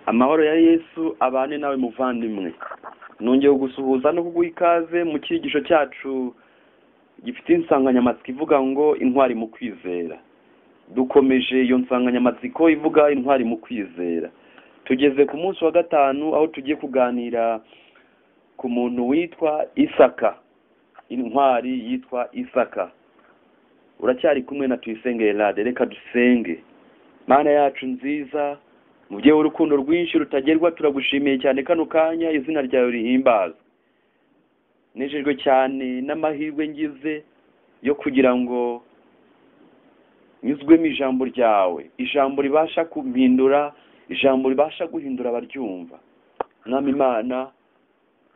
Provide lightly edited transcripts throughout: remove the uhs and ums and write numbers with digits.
Amahoro ya Yesu abane nawe muvandimwe. Nongeye gusuhuza no kuguha ikaze mu cyigisho cyacu gifite insanganyamatsiko ivuga ngo intwari mu kwizera. Dukomeje iyo nsanganyamatsiko ivuga intwari mu kwizera. Tugeze ku munsi wa gatanu aho tugiye kuganira ku muntu witwa Isaka. Intwari yitwa Isaka. Uracyari kumwe na Tuyisenge Elade, reka dusenge. Mana yacu nziza, mubyeyi w'urukundo rwinshi rutagerwa, turagushimiye cyane kano kanya, izina ryawe rihimbazwe. Nejejwe cyane n'amahirwe ngize yo kugira ngo nyuzwemo ijambo ryawe, ijambo ribasha kumpindura, ijambo ribasha guhindura abaryumva. Mwami Imana,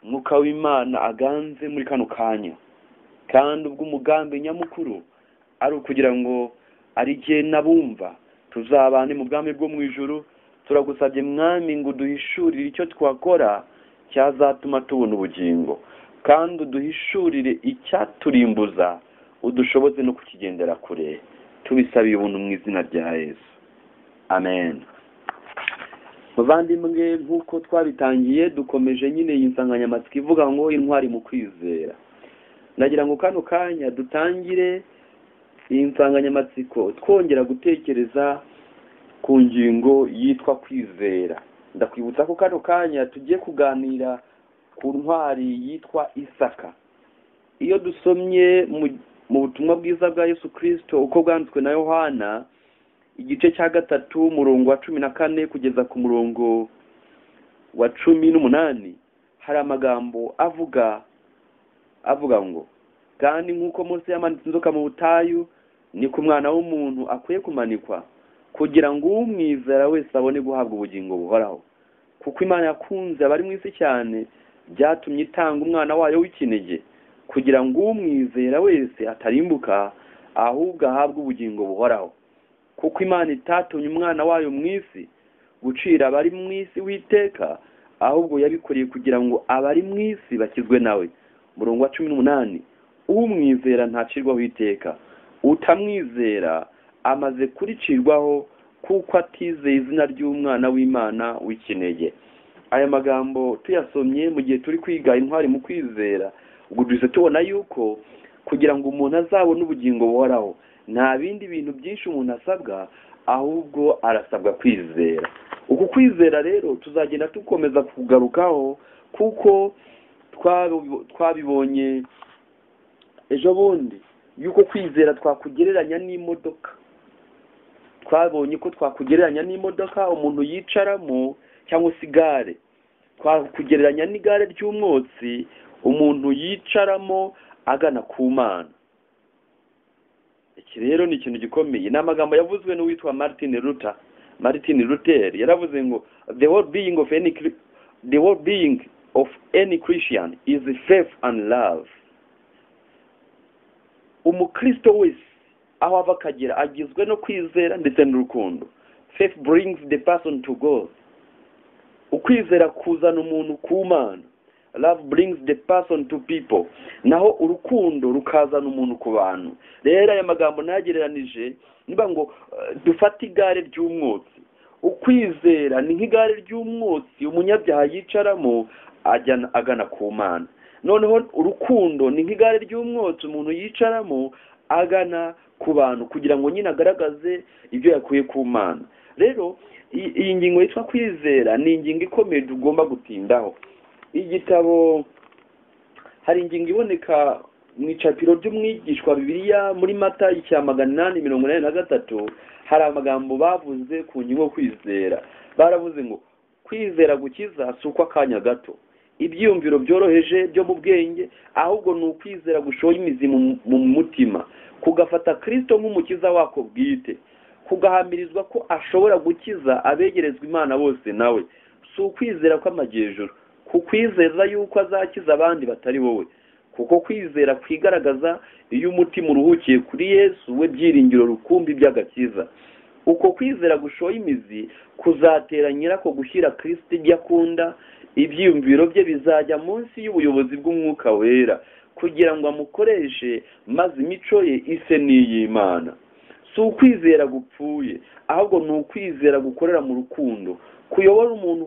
Mwuka w'Imana aganze muri kano kanya, kandi ubwo umugambi nyamukuru ari ukugira ngo ari jye nabumva tuzabane mu bwami bwo mu ijuru. Turagusabye Mwami ngo duhishurire icyo twakora cyazatuma tubona ubugingo, kandi uduhishurire icyaturimbuza, udushoboze no kukigendera kure. Tubisabiye ubuntu mu izina rya Yesu, amen. Muvandimwe, nk'uko twabitangiye, dukomeje nyine iyi nsanganyamatsiko ivuga ngo intwari mu kwizera. Nagira ngo kano kanya dutangire iyi nsanganyamatsiko twongera gutekereza ku ngingo yitwa kwizera. Ndakwibutsa ko kano kanya tugiye kuganira ku ntwari yitwa Isaka. Iyo dusomye mu butumwa bwiza bwa Yesu Kristo uko bwanditswe na Yohana, igice cya 3 umurongo wa 14 kugeza ku murongo wa 18, hari amagambo avuga ngo, kandi nk'uko Mose yamanitse inzoka mu butayu, niko umwana w'umuntu akwiye kumanikwa, kugira ngo umwizera wese abone guhabwa ubugingo buhoraho. Kuko Imana yakunze abari mu isi cyane, byatumye itanga umwana wayo w'ikinege, kugira ngo umwizera wese atarimbuka, ahubwo ahabwe ubugingo buhoraho. Kuko Imana itatumye umwana wayo mu isi gucira abari mu isi witeka, ahubwo yabikoreye kugira ngo abari mu isi bakizwe nawe. Murongo wa 18, umwizera ntacirwaho iteka, utamwizera amaze kuricirwaho, kuko atizeye izina ry'umwana w'Imana w'ikinege. Aya magambo tuyasomye mu gihe turi kwiga intwari mu kwizera, ubwo duhise tubona yuko kugira ngo umuntu azabone ubugingo buhoraho, nta bindi bintu byinshi umuntu asabwa, ahubwo arasabwa kwizera. Uku kwizera rero tuzagenda dukomeza kugarukaho, kuko twabibonye ejo bundi yuko kwizera twakugereranya n'imodoka. Twabonye ko twakugereranya n'imodoka umuntu yicaramo, cyangwa se igare. Twakugereranya n'igare ry'umwotsi umuntu yicaramo agana ku Mana. Iki rero ni ikintu gikomeye. Ni amagambo yavuzwe n'uwitwa Martin Luther. Yaravuze ngo the whole being of any Christian is faith and love. Umukristo wese aho ava akagera agizwe no kwizera ndetse n'urukundo. Faith brings the person to God. Ukwizera kuzana umuntu ku Mana. Love brings the person to people. Naho urukundo rukazana umuntu ku bantu. Rero aya magambo nagereranije niba ngo dufate igare ry'umwotsi. Ukwizera ni nk'igare ry'umwotsi umunyabyaha yicaramo agana ku Mana. Noneho urukundo ni nk'igare ry'umwotsi umuntu yicaramo agana ku bantu, kugira ngo nyine agaragaze ibyo yakuye ku Mana. Rero iyi ngingo yitwa kwizera ni ingingo ikomeye tugomba gutindaho. Igitabo, hari ingingo iboneka mu icapiro ry'umwigishwa Bibiliya muri Mata icya 883, hari amagambo bavuze ku ngingo yo kwizera. Baravuze ngo kwizera gukiza si uko akanya gato, ibyiyumviro byoroheje byo mu bwenge, ahubwo ni ukwizera gushoye imizi mu mutima, kugafata Kristo nk'umukiza wako bwite, kugahamirizwa ko ashobora gukiza abegerezwa Imana bose nawe. Si ukwizera kw'amajyejuru, kukwizeza yuko azakiza abandi batari wowe, kuko kwizera kwigaragaza iyo umutima uruhukiye kuri Yesu we byiringiro rukumbi by'agakiza. Uko kwizera gushoye imizi kuzatera nyirako gushyira Kristo ibyo akunda, ibyiyumviro bye bizajya munsi y'ubuyobozi bw'Umwuka Wera, kugira ngo amukoreshe maze imico ye ise n'iy'Imana. Si ukwizera gupfuye, ahubwo ni ukwizera gukorera mu rukundo, kuyobora umuntu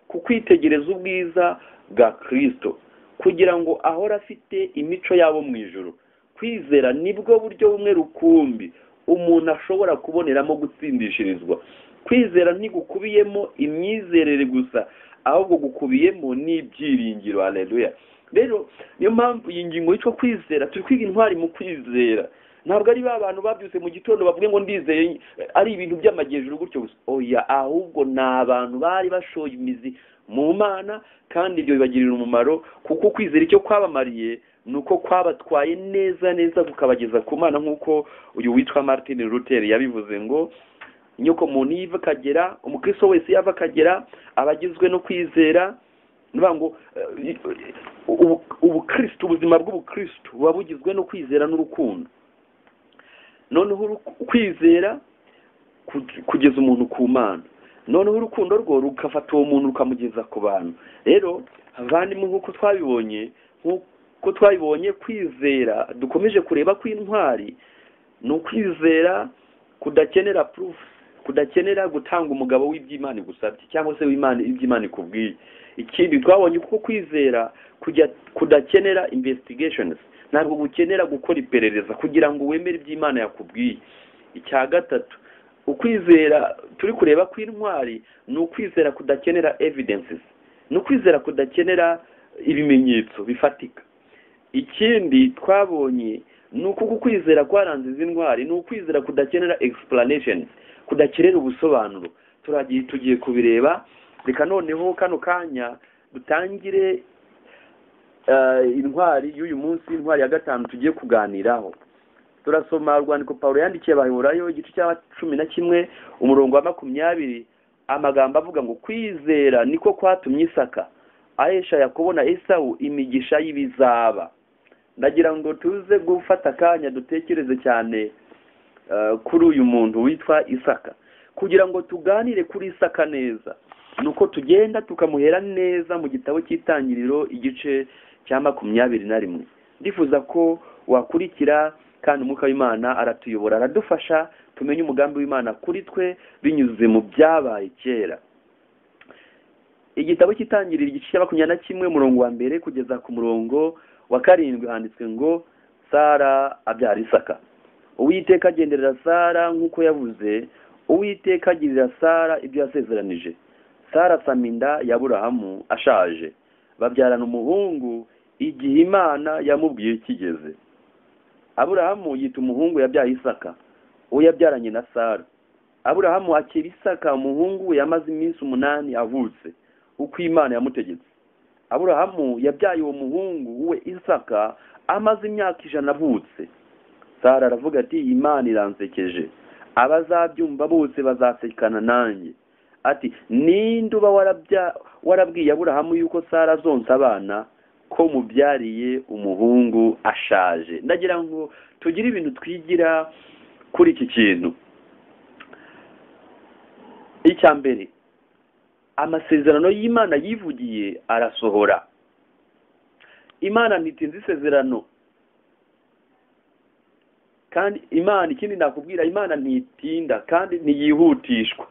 ku kwitegereza ubwiza bwa Kristo, kugira ngo ahora afite imico yabo mu ijuru. Kwizera nibwo buryo bumwe rukumbi umuntu ashobora kuboneramo gutsindishirizwa. Kwizera ntigukubiyemo imyizerere gusa, ahubwo gukubiyemo n'ibyiringiro. Haleluya. Rero niyo mpamvu iyi ngingo yitwa kwizera, turi kwiga intwari mu kwizera. Ntabwo ari ba bantu babyutse mu gitondo bavuge ngo ndizeye ari ibintu by'amajyejuru gutyo gusa. Oya, ahubwo ni abantu bari bashoye imizi mu Mana, kandi ibyo bibagirira umumaro, kuko kwizera icyo kwabamariye nuko kwabatwaye neza neza kukabageza ku Mana, nk'uko uyu witwa Martin Luther yabivuze ngo nyoko muntu yiva akagera, umukristo wese yava akagera abagizwe no kwizera. Niba ngo ubukristo, ubuzima bw'ubukristo buba bugizwe no kwizera n'urukundo. Noneho kwizera kugeza umuntu ku Mana, noneho urukundo rwo rugafata uwo muntu rukamugeza ku bantu. Rero abandimwe, nk'uko twabibonye kwizera dukomeje kureba ko intwari ni ukwizera kudakenera proof, kudakenera gutanga umugabo w'iby'Imana igusabye cyangwa se iby'Imana ikubwiye. Ikindi twabonye kuko kwizera kudakenera investigations, ntabwo gukenera gukora iperereza kugira ngo wemere iby'Imana yakubwiye. Icya gatatu, ukwizera turi kureba ko intwari ni ukwizera kudakenera evidences, ni ukwizera kudakenera ibimenyetso bifatika. Ikindi twabonye ni uko kwizera kwaranze izi ntwari ni ukwizera kudakenera explanations, kudakenera ubusobanuro. Tugiye kubireba. Reka noneho kano kanya dutangire intwari y'uyu munsi, intwari ya gatanu tugiye kuganiraho. Turasoma urwandiko Pawulo yandikiye Abaheburayo igice cya 11 umurongo wa 20, amagambo avuga ngo kwizera niko kwatumye Isaka ahesha Yakobo na Esawu imigisha y'ibizaba. Ndagira ngo tuze gufata akanya dutekereze cyane kuri uyu muntu witwa Isaka, kugira ngo tuganire kuri Isaka neza. Nuko tugenda tukamuhera neza mu gitabo cy'Itangiriro igice cya 21. Ndifuza ko wakurikira, kandi umwuka w'Imana aratuyobora, aradufasha tumenye umugambi w'Imana kuri twe binyuze mu byabaye kera. Igitabo cy'Itangiriro igice cya 21 umurongo wa 1 kugeza ku murongo wa 7 handitswe ngo Sara abyara Isaka. Uwiteka agenderera Sara nk'uko yavuze, Uwiteka agirira Sara ibyo yasezeranije. Sara asama inda ya Aburahamu ashaje, babyarana umuhungu igihe Imana yamubwiye kigeze. Aburahamu yita umuhungu yabyaye Isaka, uwo yabyaranye na Sara. Aburahamu akira Isaka umuhungu we yamaze iminsi 8 avutse, uko Imana yamutegetse. Aburahamu yabyaye uwo muhungu we Isaka amaze imyaka 100 avutse. Sara aravuga ati Imana iransekeje, abazabyumva bose bazasekana nanjye. Ati ninde uba warabwiye Aburahamu yuko Sara azonsa abana ko mubyariye umuhungu ashaje? Ndagira ngo tugire ibintu twigira kuri iki kintu. Icya mbere, amasezerano y'Imana yivugiye arasohora. Imana ntitinze isezerano, kandi Imana, ikindi nakubwira, Imana ntitinda kandi ntiyihutishwa.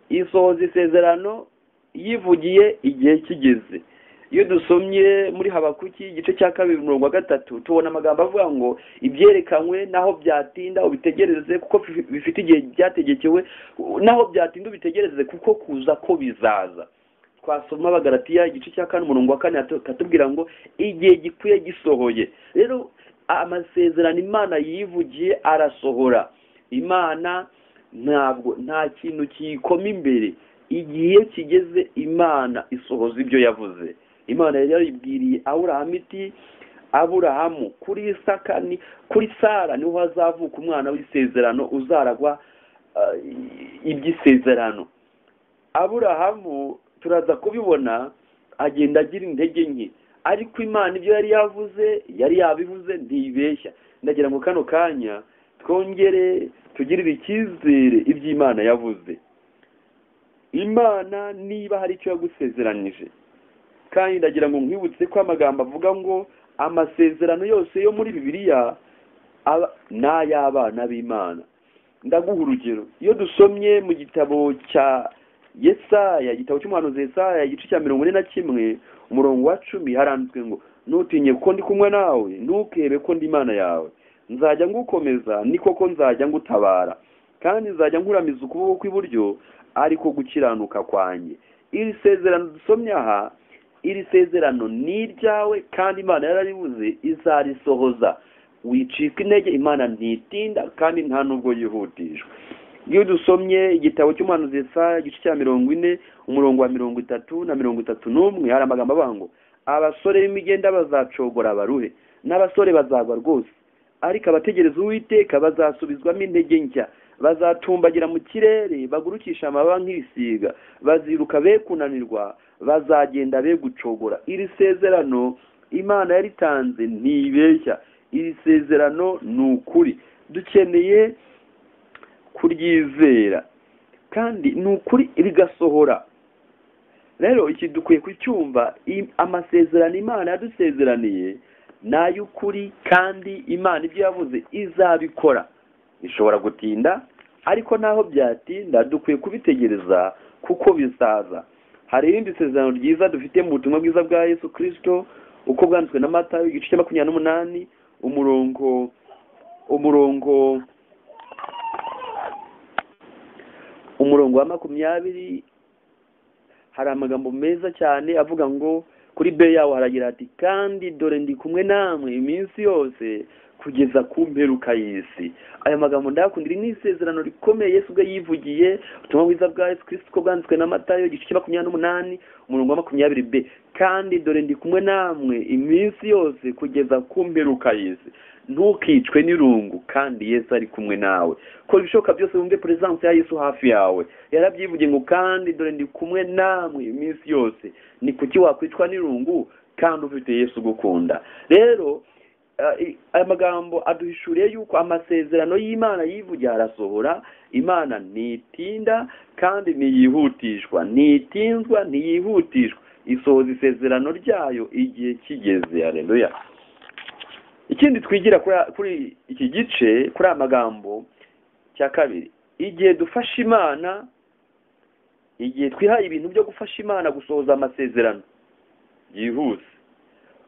Isohoza isezerano yivugiye igihe kigeze. Iyo dusomye muri Habakuki igice cya 2 umurongo wa 3 tubona amagambo avuga ngo ibyerekanywe naho byatinda ubitegereze kuko bifite igihe byategekewe, naho byatinda ubitegereze kuko kuza ko bizaza. Twasoma Abagalatiya igice cya 4 umurongo wa 4 katubwira ngo igihe gikwiye gisohoye. Rero amasezerano Imana yivugiye arasohora. Imana nta kintu kikoma imbere. Igihe kigeze Imana isohoza ibyo yavuze. Imana yari yaribwiriye Aburahamu iti Aburahamu kuri Isaka kuri Sara niho hazavuka umwana w'isezerano uzaragwa iby'isezerano. Aburahamu turaza kubibona agenda agira intege nke, ariko Imana ibyo yari yavuze yari yabivuze ntibeshya. Ndagira ngo kano kanya twongere tugirire icyizere iby'Imana yavuze. Imana niba hari icyo yagusezeranije, kandi ndagira ngo nkwibutse ko amagambo avuga ngo amasezerano yose yo muri Bibiliya n'ay'abana b'Imana. Ndaguha urugero. Iyo dusomye mu gitabo cya Yesaya, igitabo cy'umuhanuzi Yesaya igice cya 41 umurongo wa 10 haranditswe ngo nutinye kuko ndi kumwe nawe, ntukebe ko ndi Imana yawe, nzajya ngukomeza ni koko nzajya ngutabara, kandi nzajya nkuramiza ukuboko kw'iburyo ariko gukiranuka kwanjye. Iri sezerano dusomye aha, iri sezerano ni iryawe kandi Imana yararibuze izarisohoza. Wicika intege, Imana ntitinda kandi nta nubwo yihutishwa. Iyo dusomye igitabo cy'umuhanuzi Yesaya igice cya 40 umurongo wa 30 na 31 hari amagambo avuga ngo abasore b'imigenda bazacogora baruhe, n'abasore bazagwa rwose, ariko abategereza Uwiteka bazasubizwamo intege nshya, bazatumbagira mu kirere bagurukisha amababa nk'ibisiga, baziruka be kunanirwa, bazagenda be gucogora. Iri sezerano Imana yaritanze ntibeshya, iri sezerano ni ukuri, dukeneye kuryizera kandi ni ukuri rigasohora. Rero iki dukwiye kucyumva, amasezerano Imana yadusezeraniye n'ay'ukuri kandi Imana ibyo yavuze izabikora. Ishobora gutinda, ariko naho byatinda dukwiye kubitegereza kuko bizaza. Hari irindi sezerano ryiza dufite mu butumwa bwiza bwa Yesu Kristo uko bwanditswe na Matayo igice cya 28 umurongo wa 20 hari amagambo meza cyane avuga ngo kuri be yawo haragira ati kandi dore ndi kumwe namwe iminsi yose kugeza ku mperuka y'isi. Aya magambo ndakundira ni isezerano rikomeye Yesu ubwe yivugiye, ubutumwa bwiza bwa Yesu Kristo ko bwanditswe na Matayo igice cya 28 umurongo wa 20b, kandi dore ndi kumwe namwe iminsi yose kugeza ku mperuka y'isi. Ntukicwe n'irungu kandi Yesu ari kumwe nawe. Kora ibishoboka byose wumve presence ya Yesu hafi yawe. Yarabyivugiye ngo kandi dore ndi kumwe namwe iminsi yose. Ni kuki wakwicwa n'irungu kandi ufite Yesu gukunda? Rero aya magambo aduhishuriye yuko amasezerano y'Imana yivugiye arasohora. Imana ntitinda kandi ntiyihutishwa, ntitinzwa ntiyihutishwa, isohoza isezerano ryayo igihe kigeze. Haleluya. Ikindi twigira kuri iki gice, kuri amagambo cya kabiri, igihe dufasha Imana, igihe twihaye ibintu byo gufasha Imana gusohoza amasezerano yihuse,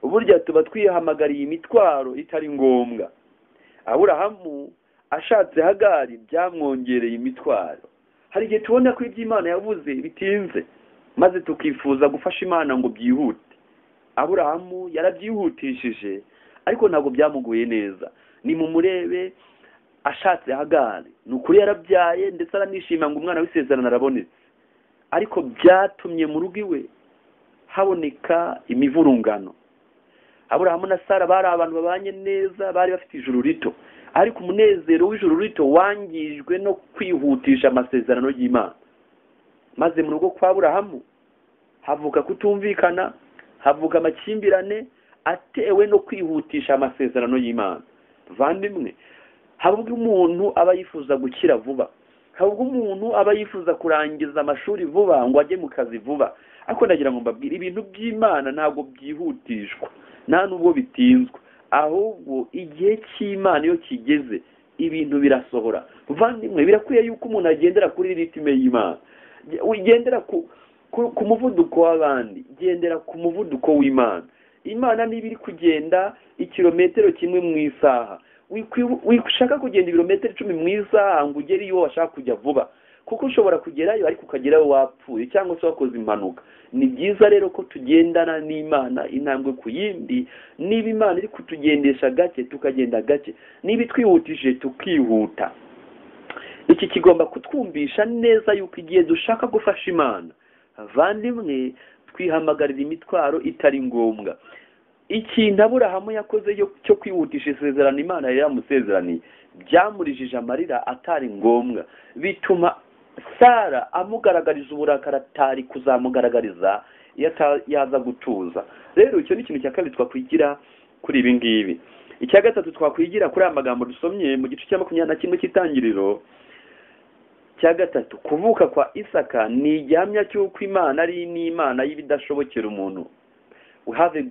uburyo tuba twihamagariye imitwaro itari ngombwa. Aburahamu ashatse Hagari byamwongereye imitwaro. Hari igihe tubona ko iby'Imana yavuze bitinze maze tukifuza gufasha Imana ngo byihute. Aburahamu yarabyihutishije ariko ntabwo byamuguye neza. Ni mu murebe ashatse Hagari, nukuri yarabyaye ndetse aranishima ngo umwana w'isezerano arabonetse, ariko byatumye mu rugo iwe haboneka imivurungano. Aburahamu na Sara bari abantu babanye neza, bari bafite ijuru rito, ariko umunezero w'ijuru rito wangijwe no kwihutisha amasezerano y'Imana. Maze mu rugo kwa Aburahamu havuka kutumvikana, havuka amakimbirane atewe no kwihutisha amasezerano y'Imana. Vandimwe, habwo umuntu aba yifuza gukira vuba, habwo umuntu aba yifuza kurangiza amashuri vuba ngo ajye mu kazi vuba, ariko ndagira ngo mbabwire ibintu by'Imana ntabwo byihutishwa, nta nubwo bitinzwa, ahubwo igihe cy'Imana iyo kigeze ibintu birasohora. Vandimwe, birakwiye yuko umuntu agendera kuri ritime y'Imana, ugendera ku muvuduko w'abandi, gendera ku muvuduko w'Imana. Imana niba iri kugenda ikirometero kimwe mu isaha, wishaka kugenda ibirometero 10 mu isaha ngo ugere iyo washaka kujya vuba, kuko ushobora kugerayo ariko ukagerayo wapfuye cyangwa se wakoze impanuka. Ni byiza rero ko tugendana n'Imana intambwe ku yindi. Niba Imana iri kutugendesha gake tukagenda gake, niba twihutije tukihuta. Iki kigomba kutwumvisha neza yuko igihe dushaka gufasha Imana, vandimwe, twihamagarira imitwaro itari ngombwa. Ikintu Aburahamu yakoze cyo kwihutisha isezerano Imana yari yamusezeraniye byamurijije amarira atari ngombwa, bituma Sara amugaragariza uburakari atari kuzamugaragariza yaza gutuza. Rero icyo ni ikintu cya kabiri twakwigira kuri ibi ngibi. Icya gatatu twakwigira kuri aya magambo dusomye mu gice cya 21 cy'itangiriro. Cya gatatu, kuvuka kwa Isaka ni igihamya cy'uko Imana ari n'Imana y'ibidashobokera umuntu. We have a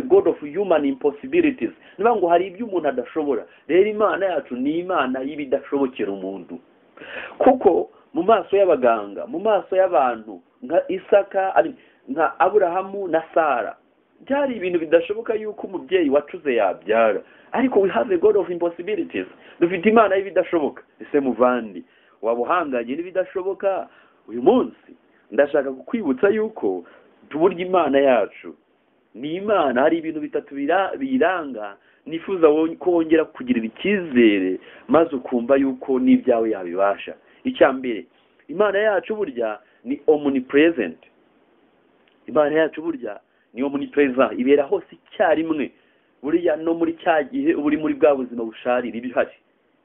God of human impossibilities. Niba ngo hari ibyo umuntu adashobora, rero Imana yacu ni Imana y'ibidashobokera umuntu. Kuko mu maso y'abaganga, mu maso y'abantu nka Isaka, nka Aburahamu na Sara, byari ibintu bidashoboka yuko umubyeyi wacuze yabyara. Ariko we have a God of impossibilities. Dufite Imana y'ibidashoboka. Ese muvandi, waba uhanganye n'ibidashoboka uyu munsi? Ndashaka kukwibutsa yuko tuburya Imana yacu ni Imana. Hari ibintu bitatu biranga nifuza ko wongera kugirira icyizere maze ukumva yuko n'ibyawe yabibasha. Icya mbere, Imana yacu burya ni omnipresent. Imana yacu burya ni omnipresent, ibera hose icyarimwe. Buriya no muri cya gihe uri muri bwa buzima busharira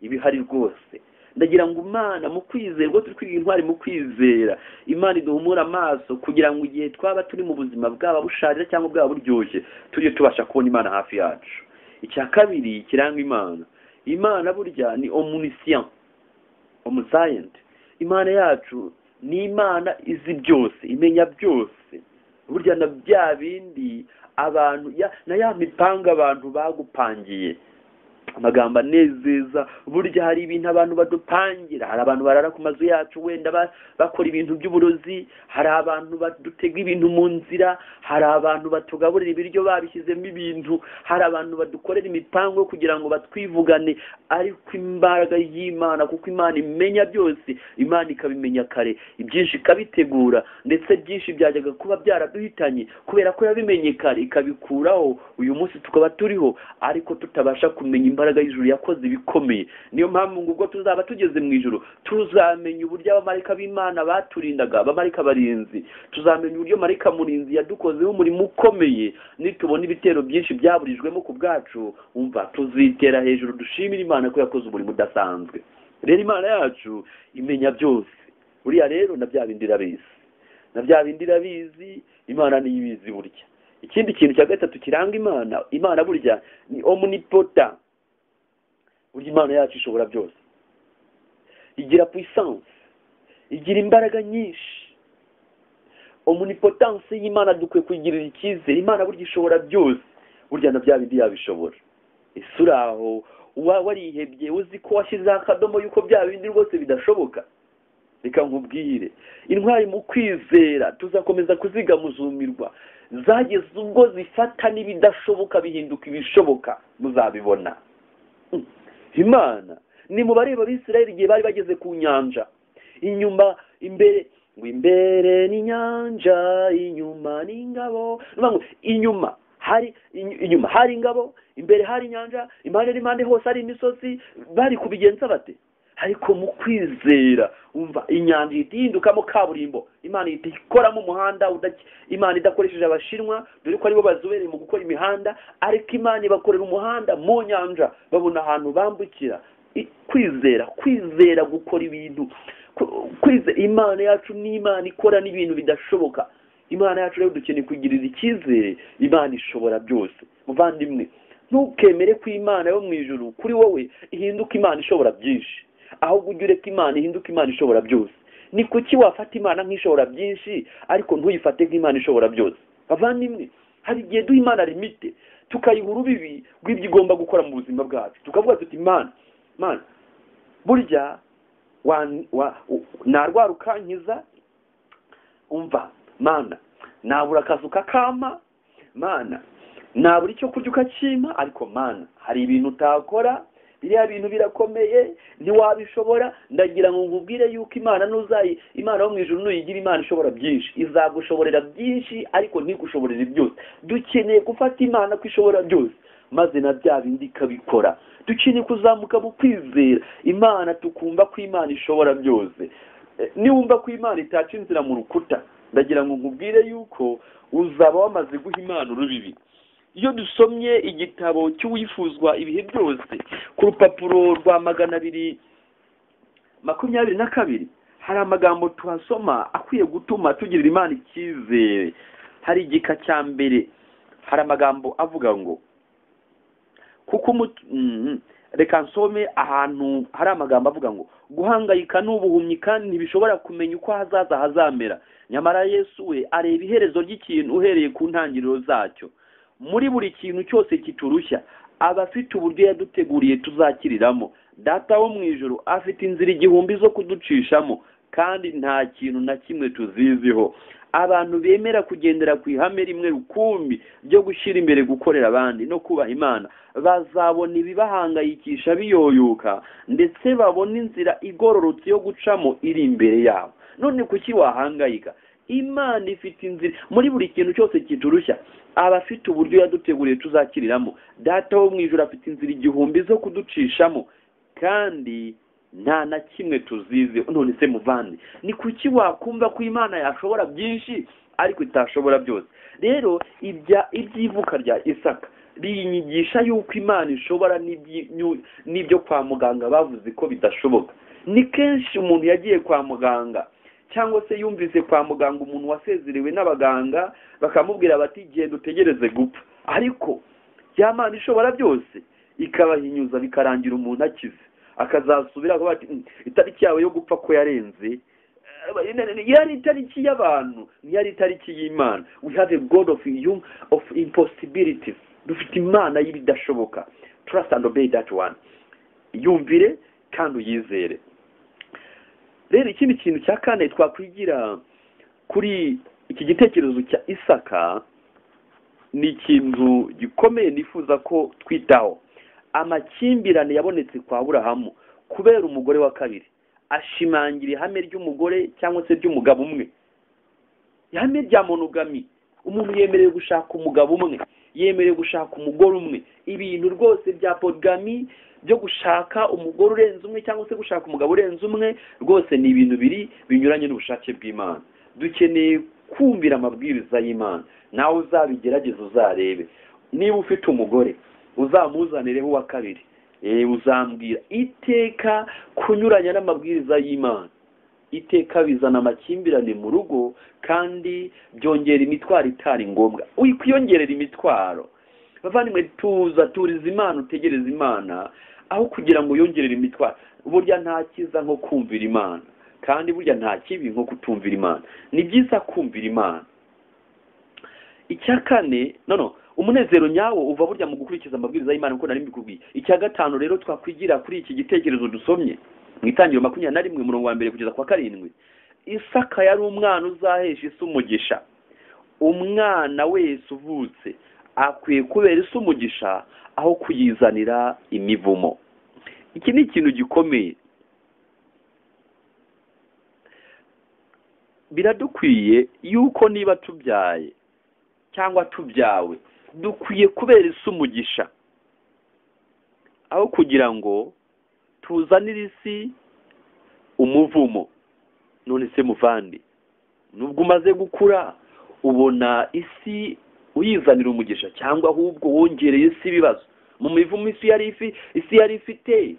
ibihari rwose. Ndagira ngo Imana mu kwizera, ubwo turi kwiga intwari mu kwizera, Imana iduhumura amaso kugira ngo igihe twaba turi mu buzima bwaba busharira cyangwa bwaba buryoshye tujye tubasha kubona Imana hafi yacu. Icya kabiri kiranga Imana burya ni omniscient, omniscient. Imana yacu ni Imana izi byose, imenya byose. Burya na bya bindi abantu na ya mipanga abantu bagupangiye, amagambo anezeza. Burya hari ibintu abantu badupangira. Hari abantu barara ku mazu yacu wenda bakora ibintu by'uburozi, hari abantu badutega ibintu mu nzira, hari abantu batugaburira ibiryo babishyizemo ibintu, hari abantu badukorera imipango kugira ngo batwivugane. Ariko imbaraga y'Imana, kuko Imana imenya byose, Imana ikabimenya kare, ibyinshi ikabitegura, ndetse byinshi byajyaga kuba byaraduhitanye kubera ko yabimenye kare ikabikuraho. Uyu munsi tukaba turiho ariko tutabasha kumenya imbaraga y'ijuru yakoze ibikomeye. Niyo mpamvu ngo ubwo tuzaba tugeze mu ijuru tuzamenya uburyo abamarayika b'Imana baturindaga, abamarayika barinzi. Tuzamenya uburyo marayika murinzi yadukozeho umurimo ukomeye. Nitubona ibitero byinshi byaburijwemo ku bwacu, umva tuzitera hejuru dushimira Imana ko yakoze umurimo udasanzwe. Rero Imana yacu imenya byose. Buriya rero na bya bindi irabizi, Imana niyo ibizi burya. Ikindi kintu cya gatatu kiranga Imana burya ni omnipotent. Burya Imana yacu ishobora byose, igira puissance, igira imbaraga nyinshi. Omnipotence y'Imana dukwiye kuyigirira icyizere. Imana burya ishobora byose, burya na bya bindi yabishobora. Ese uraho warihebye uzi ko washyizeho akadomo yuko bya bindi rwose bidashoboka? Reka nkubwire, intwari mu kwizera tuzakomeza kuzigamuzumirwa. Zageze ubwo zifata n'ibidashoboka bihinduka ibishoboka, muzabibona. Imana ni mu bareba Abisirayeli igihe bari bageze ku nyanja, imbere ni inyanja, inyuma ni ingabo. Inyuma hari ingabo, imbere hari inyanja, impande n'impande hose hari imisozi. Bari kubigenza bate? Ariko mu kwizera, umva, inyanja ihindukamo kaburimbo. Imana ikoramo umuhanda Imana idakoresheje Abashinwa, dore ko aribo bazobereye mu gukora imihanda, ariko Imana ibakorera umuhanda mu nyanja, babona ahantu bambukira. Kwizera gukora ibintu. Imana yacu ni Imana ikora n'ibintu bidashoboka. Imana yacu rero dukeneye kugirira icyizere. Imana ishobora byose. Muvandimwe, ntukemere ko Imana yo mu ijuru kuri wowe ihinduka Imana ishobora byinshi, ahubwo ujye ureka Imana ihinduka Imana ishobora byose. Ni kuki wafata Imana nk'ishobora byinshi ariko ntuyifate nk'Imana ishobora byose? Bavandimwe, hari igihe duha Imana limite, tukayiha urubibi rw'ibyo igomba gukora mu buzima bwacu. Tukavuga tuti Imana burya narwara ukankiza, umva Mana nabura akazu kakama, Mana nabura icyo kurya ukakima, ariko Mana hari ibintu utakora, biriya bintu birakomeye, ntiwabishobora. Ndagira ngo nkubwire yuko Imana yo mu ijuru nuyigira Imana ishobora byinshi, izagushoborera byinshi ariko ntigushoborere byose. Dukeneye gufata Imana ko ishobora byose, maze na bya bindi ikabikora. Dukeneye kuzamuka mu kwizera Imana, tukumva ko Imana ishobora byose. Niwumva ko Imana itaca inzira mu rukuta, ndagira ngo nkubwire yuko uzaba wamaze guha Imana urubibi. Iyo dusomye igitabo cy'uwifuzwa ibihe byose ku rupapuro rwa 222, hari amagambo tuhasoma akwiye gutuma tugirira Imana icyizere. Hari igika cya mbere, hari amagambo avuga ngo reka nsome ahantu hari amagambo avuga ngo guhangayika n'ubuhumyi kandi ntibishobora kumenya uko hazaza hazamera. Nyamara Yesu we areba iherezo ry'ikintu uhereye ku ntangiriro zacyo. Muri buri kintu cyose kiturushya aba afite uburyo yaduteguriye tuzakiriramo. Data wo mu ijuru afite inzira igihumbi zo kuducishamo, kandi nta kintu na kimwe tuziziho. Abantu bemera kugendera ku ihame rimwe rukumbi ryo gushyira imbere gukorera abandi no kubaha Imana bazabona ibibahangayikisha biyoyoka, ndetse babona inzira igororotse yo gucamo iri imbere yabo. None kuki wahangayika? Imana ifite inzira muri buri kintu cyose kiturushya. Aba afite uburyo yaduteguriye tuzakiriramo. Data wo mu ijuru afite inzira igihumbi zo kuducishamo, kandi nta na kimwe tuzize. None se muvandi, ni kuki wakumva ko Imana yashobora byinshi ariko itashobora byose? Rero iby'ivuka rya Isaka rinyigisha yuko Imana ishobora n'ibyo kwa muganga bavuze ko bidashoboka. Ni kenshi umuntu yagiye kwa muganga, cyangwa se yumvise kwa muganga umuntu wasezerewe n'abaganga bakamubwira bati genda utegereze gupfa, ariko ya Mana ishobora byose ikabahinyuza bikarangira umuntu akize, akazasubira akavuga ati itariki yawe yo gupfa ko yarenze. Yari itariki y'abantu, yari itariki y'Imana. We have a God of impossibilities. Dufite Imana y'ibidashoboka. Trust and obey that one. Yumvire kandi uyizere. Rero ikindi kintu cya kane twakwigira kuri iki gitekerezo cya Isaka ni ikintu gikomeye nifuza ko twitaho. Amakimbirane yabonetse kwa Aburahamu kubera umugore wa kabiri ashimangira ihame ry'umugore cyangwa se ry'umugabo umwe. Ihame rya monogami, umuntu yemerewe gushaka umugabo umwe, yemerewe gushaka umugore umwe. Ibintu rwose bya polygamy byo gushaka umugore urenze umwe cyangwa se gushaka umugabo urenze umwe, rwose ni ibintu binyuranye n'ubushake bw'Imana. Dukeneye kumvira amabwiriza y'Imana. Nawe uzabigerageza uzarebe. Niba ufite umugore uzamuzanireho uwa kabiri, uzambwira. Iteka kunyuranya n'amabwiriza y'Imana, iteka bizana amakimbirane mu rugo, kandi byongera imitwaro itari ngombwa. Wikwiyongerera imitwaro. Bavandimwe, turiza Imana, utegereza Imana aho kugira ngo yongerere imitwaro. Burya nta kiza nko kumvira Imana, kandi burya nta kibi nko kutumvira Imana. Ni byiza kumvira Imana. Icya kane, umunezero nyawo uva burya mu gukurikiza amabwiriza y'Imana nkuko nari mbikubwiye. Icya gatanu rero twakwigira kuri iki gitekerezo dusomye mu Itangiriro 21 umurongo wa 1 kugeza kwa 7. Isaka yari umwana uzahesha isi umugisha. Umwana wese uvutse akwiye kubera isi umugisha aho kuyizanira imivumo. Iki ni ikintu gikomeye. Biradukwiye yuko niba tubyaye cyangwa tubyawe, dukwiye kubera isi umugisha aho kugira ngo tuzanire isi umuvumo. None se muvandi, nubwo umaze gukura ubona isi uyizanira umugisha, cyangwa ahubwo wongereye isi ibibazo? Mu mivumo isi yari ifite,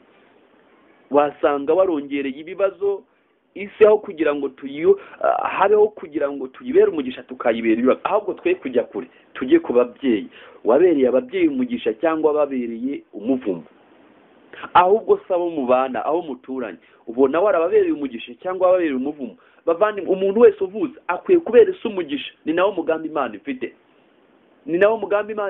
wasanga warongereye ibibazo isi aho kugira ngo habeho kugira ngo tuyibere umugisha tukayibera ibibazo. Ahubwo twe kujya kure, tujye ku babyeyi. Wabereye ababyeyi umugisha cyangwa babereye umuvumo? Ahubwo sabo mu bana aho muturanye, ubona warababereye umugisha cyangwa wabereye umuvumo? Bavandimwe, umuntu wese uvutse akwiye kubera isi umugisha. Ni nawo mugambi Imana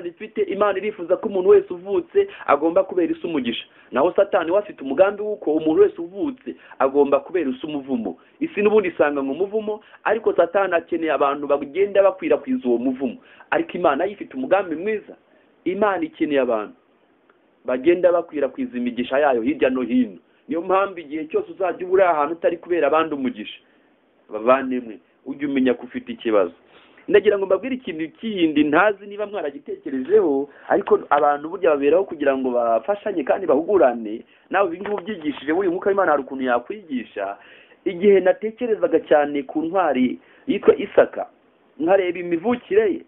ifite. Imana irifuza ko umuntu wese uvutse agomba kubera isi umugisha. Naho Satani we afite umugambi w'uko umuntu wese uvutse agomba kubera isi umuvumo. Isi n'ubundi isanga mu muvumo, ariko Satani akeneye abantu bagenda bakwirakwiza uwo muvumo. Ariko Imana ifite umugambi mwiza. Imana ikeneye abantu bagenda bakwirakwiza imigisha yayo hirya no hino. Niyo mpamvu igihe cyose uzajya ubura ahantu utari kubera abandi umugisha, bavandimwe, ujye umenya ko ufite ikibazo. Ndagira ngo mbabwire ikintu kindi ntazi niba mwaragitekerejeho, ariko abantu burya baberaho kugira ngo bafashanye kandi bahugurane. Nawe ibintu ubyigishije buri mwuka w'Imana hari ukuntu yakwigisha. Igihe natekerezaga cyane ku ntwari yitwa Isaka, nkareba imivukire ye,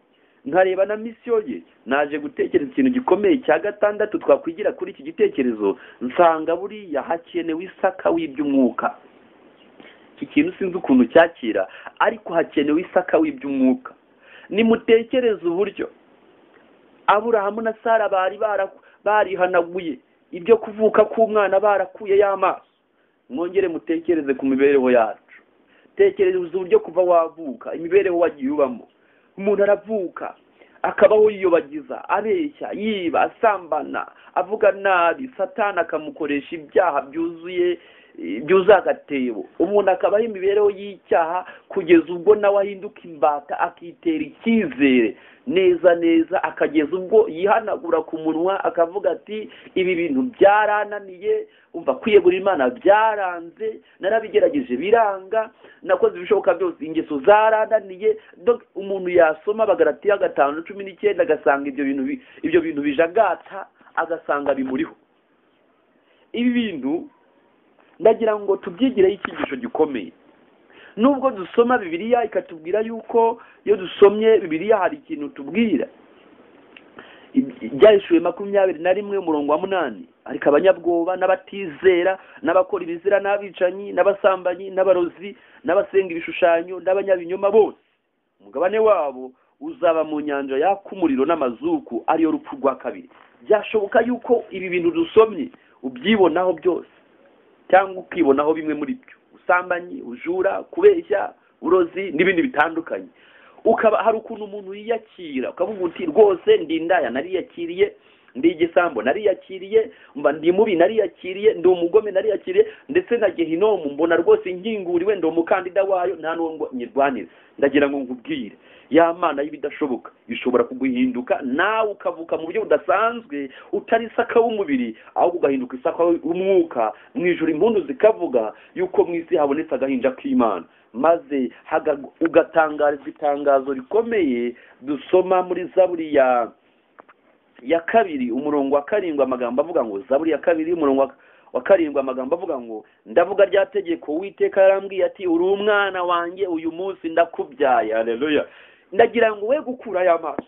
nkareba na misiyo ye, naje gutekereza ikintu gikomeye cya gatandatu twakwigira kuri iki gitekerezo. Nsanga buriya hakenewe Isaka w'iby'umwuka. Iki kintu sinzi ukuntu cyakira, ariko hakenewe Isaka w'iby'umwuka. Nimutekereze uburyo Aburahamu na Sara barihanaguye ibyo kuvuka k'umwana barakuye y'amaso. Mwongere mutekereze ku mibereho yacu. Tekereza uburyo kuva wavuka, imibereho wagiye ubamo. Umuntu aravuka akabaho yiyobagiza, abeshya, yiba, asambana, avuga nabi. Satani akamukoresha ibyaha byuzuye byuzuye agatebo. Umuntu akabaho imibereho y'icyaha kugeza ubwo nawe ahinduka imbata, akitera icyizere neza neza, akageza ubwo yihanagura ku munwa akavuga ati ibi bintu byarananiye, umva kwiyegurira Imana byaranze, narabigerageje biranga, nakoze ibishoboka byose ingeso zarananiye. Umuntu yasoma Abagalatiya 5:19 agasanga ibyo bintu bijagata, agasanga bimuriho. Ibi bintu ndagira ngo tubyigireho icyigisho gikomeye. Nubwo dusoma Bibiliya ikatubwira yuko iyo dusomye Bibiliya hari ikintu tubwira, Ibyahishuwe 21:8, ariko abanyabwoba n'abatizera n'abakora ibizira n'abicanyi n'abasambanyi n'abarozi n'abasenga ibishushanyo n'abanyabinyoma bose umugabane wabo uzaba mu nyanja yaka umuriro n'amazuku, ariyo rupfu rwa kabiri. Byashoboka yuko ibi bintu dusomye ubyibonaho byose cyangwa ukibonaho bimwe muri byo: ubusambanyi, ubujura, kubeshya, uburozi n'ibindi bitandukanye. Ukaba hari ukuntu umuntu yiyakira, ukavuga uti rwose ndi indaya nariyakiriye, ndi igisambo nariyakiriye, mba ndi mubi nariyakiriye, ndi umugome nariyakiriye, ndetse na Gehinomu mbona rwose nkinguriwe, ndi umukandida wayo, nta n'uwo nyirwanira. Ndagira ngo nkubwire, ya Mana y'ibidashoboka ishobora kuguhinduka nawe ukavuka mu buryo budasanzwe, utari Isaka w'umubiri ahubwo ugahinduka Isaka w'umwuka. Mu ijuru impundu zikavuga yuko mu isi habonetse agahinja k'Imana, maze ugatangarizwa itangazo rikomeye dusoma muri Zaburi ya 2 umurongo wa 7 amagambo avuga ngo, Zaburi ya 2 umurongo wa 7 amagambo avuga ngo, ndavuga rya tegeko Uwiteka yarambwiye ati uri umwana wanjye, uyu munsi ndakubyaye. Haleluya. Ndagira ngo we gukura y'amaso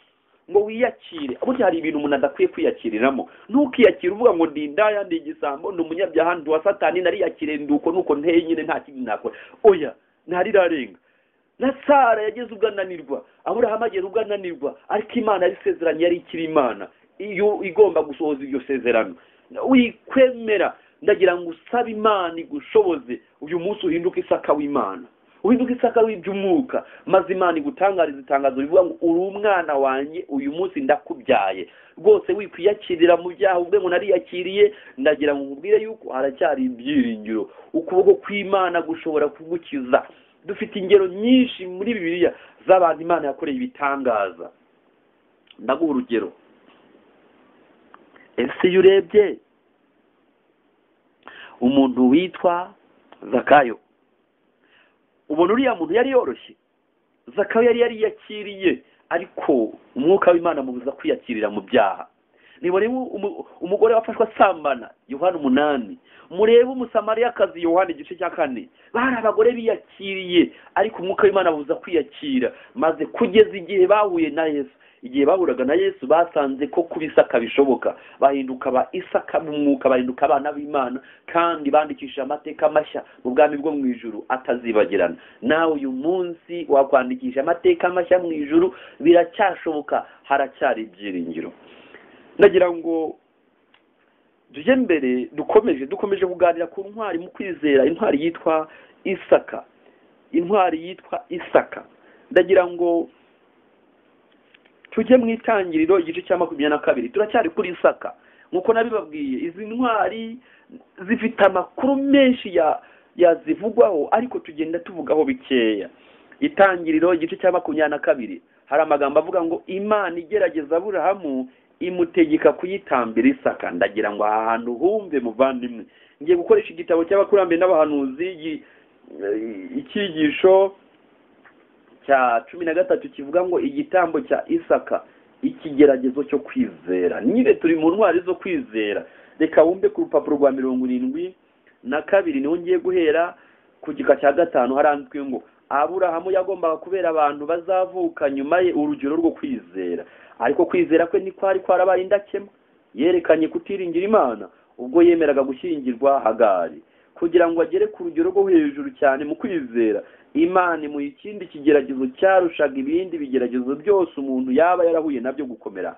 ngo wiyakire. Burya hari ibintu umuntu adakwiye kwiyakiriramo. Ntukiyakire uvuga ngo ndi indaya, ndi igisambo, ndi umunyabyaha, ndi wa Satani, nariyakire nduko nuko nteye nyine nta kindi nakora. Oya, ntarirarenga. Na Sara yageze ugananirwa, Aburahamu ageze ugananirwa, ariko Imana yari isezeranye, yari ikiri Imana iyo igomba gusohoza iryo sezerano. Wikwemera, ndagira ngo usabe Imana igushoboze uyu munsi uhinduke Isaka w'Imana, uhinduke Isaka w'iby'umwuka, maze Imana igutangariza itangazo rivuga ngo uri umwana wanjye, uyu munsi ndakubyaye. Rwose wikwiyakirira mu byaha ubwe ngo nariyakiriye. Ndagira ngo nkubwire yuko haracyari ibyiringiro, ukuboko kw'Imana gushobora kugukiza. Dufite ingero nyinshi muri Bibiliya z'abantu Imana yakoreye ibitangaza. Ndaguha urugero. Ese iyo urebye umuntu witwa Zakayo, ubona uriya muntu yari yoroshye. Zakayo yari yariyakiriye, ariko umwuka w'Imana mubuza kwiyakirira mu byaha. Nibone umugore wafashwe asambana, Yohana 8. Murebe umusamariyakazi, Yohana 4. Bari abagore biyakiriye, ariko umwuka w'Imana buza kwiyakira, maze kugeza igihe bahuye na Yesu. Igihe bahuraga na Yesu basanze ko kuba Isaka bishoboka, bahinduka ba Isaka mu mwuka, bahinduka abana b'Imana, kandi bandikisha amateka mashya mu bwami bwo mu ijuru atazibagirana. Nawe uyu munsi wakwandikisha amateka mashya mu ijuru, biracyashoboka, haracyari ibyiringiro. Ndagira ngo tujye mbere, dukomeje kuganira ku ntwari mu kwizera, intwari yitwa Isaka. Ndagira ngo tujye mu Itangiriro igice cya 22. Turacyari kuri Isaka. Nkuko nabibabwiye, izi ntwari zifite amakuru menshi yazivugwaho, ariko tugenda tuvugaho bikeya. Itangiriro igice cya 22 hari amagambo avuga ngo, Imana igerageza Aburahamu imutegeka kuyitambira Isaka. Ndagira ngo aha hantu humve muvandimwe. Ngiye gukoresha igitabo cy'abakurambere n'abahanuzi, icyigisho cya 13 kivuga ngo igitambo cya Isaka, ikigeragezo cyo kwizera. Nyine turi mu ntwari zo kwizera. Reka wumve ku rupapuro rwa 72 niho ngiye guhera ku gika cya 5. haranditswe ngo, Aburahamu yagombaga kubera abantu bazavuka nyuma ye urugero rwo kwizera, ariko kwizera kwe ntikwari kwarabaye indakemwa. Yerekanye kutiringira Imana ubwo yemeraga gushyingirwa Hagari, kugira ngo agere ku rugero rwo hejuru cyane mu kwizera. Imana imuha ikindi kigeragezo cyarushaga ibindi bigeragezo byose umuntu yaba yarahuye nabyo gukomera.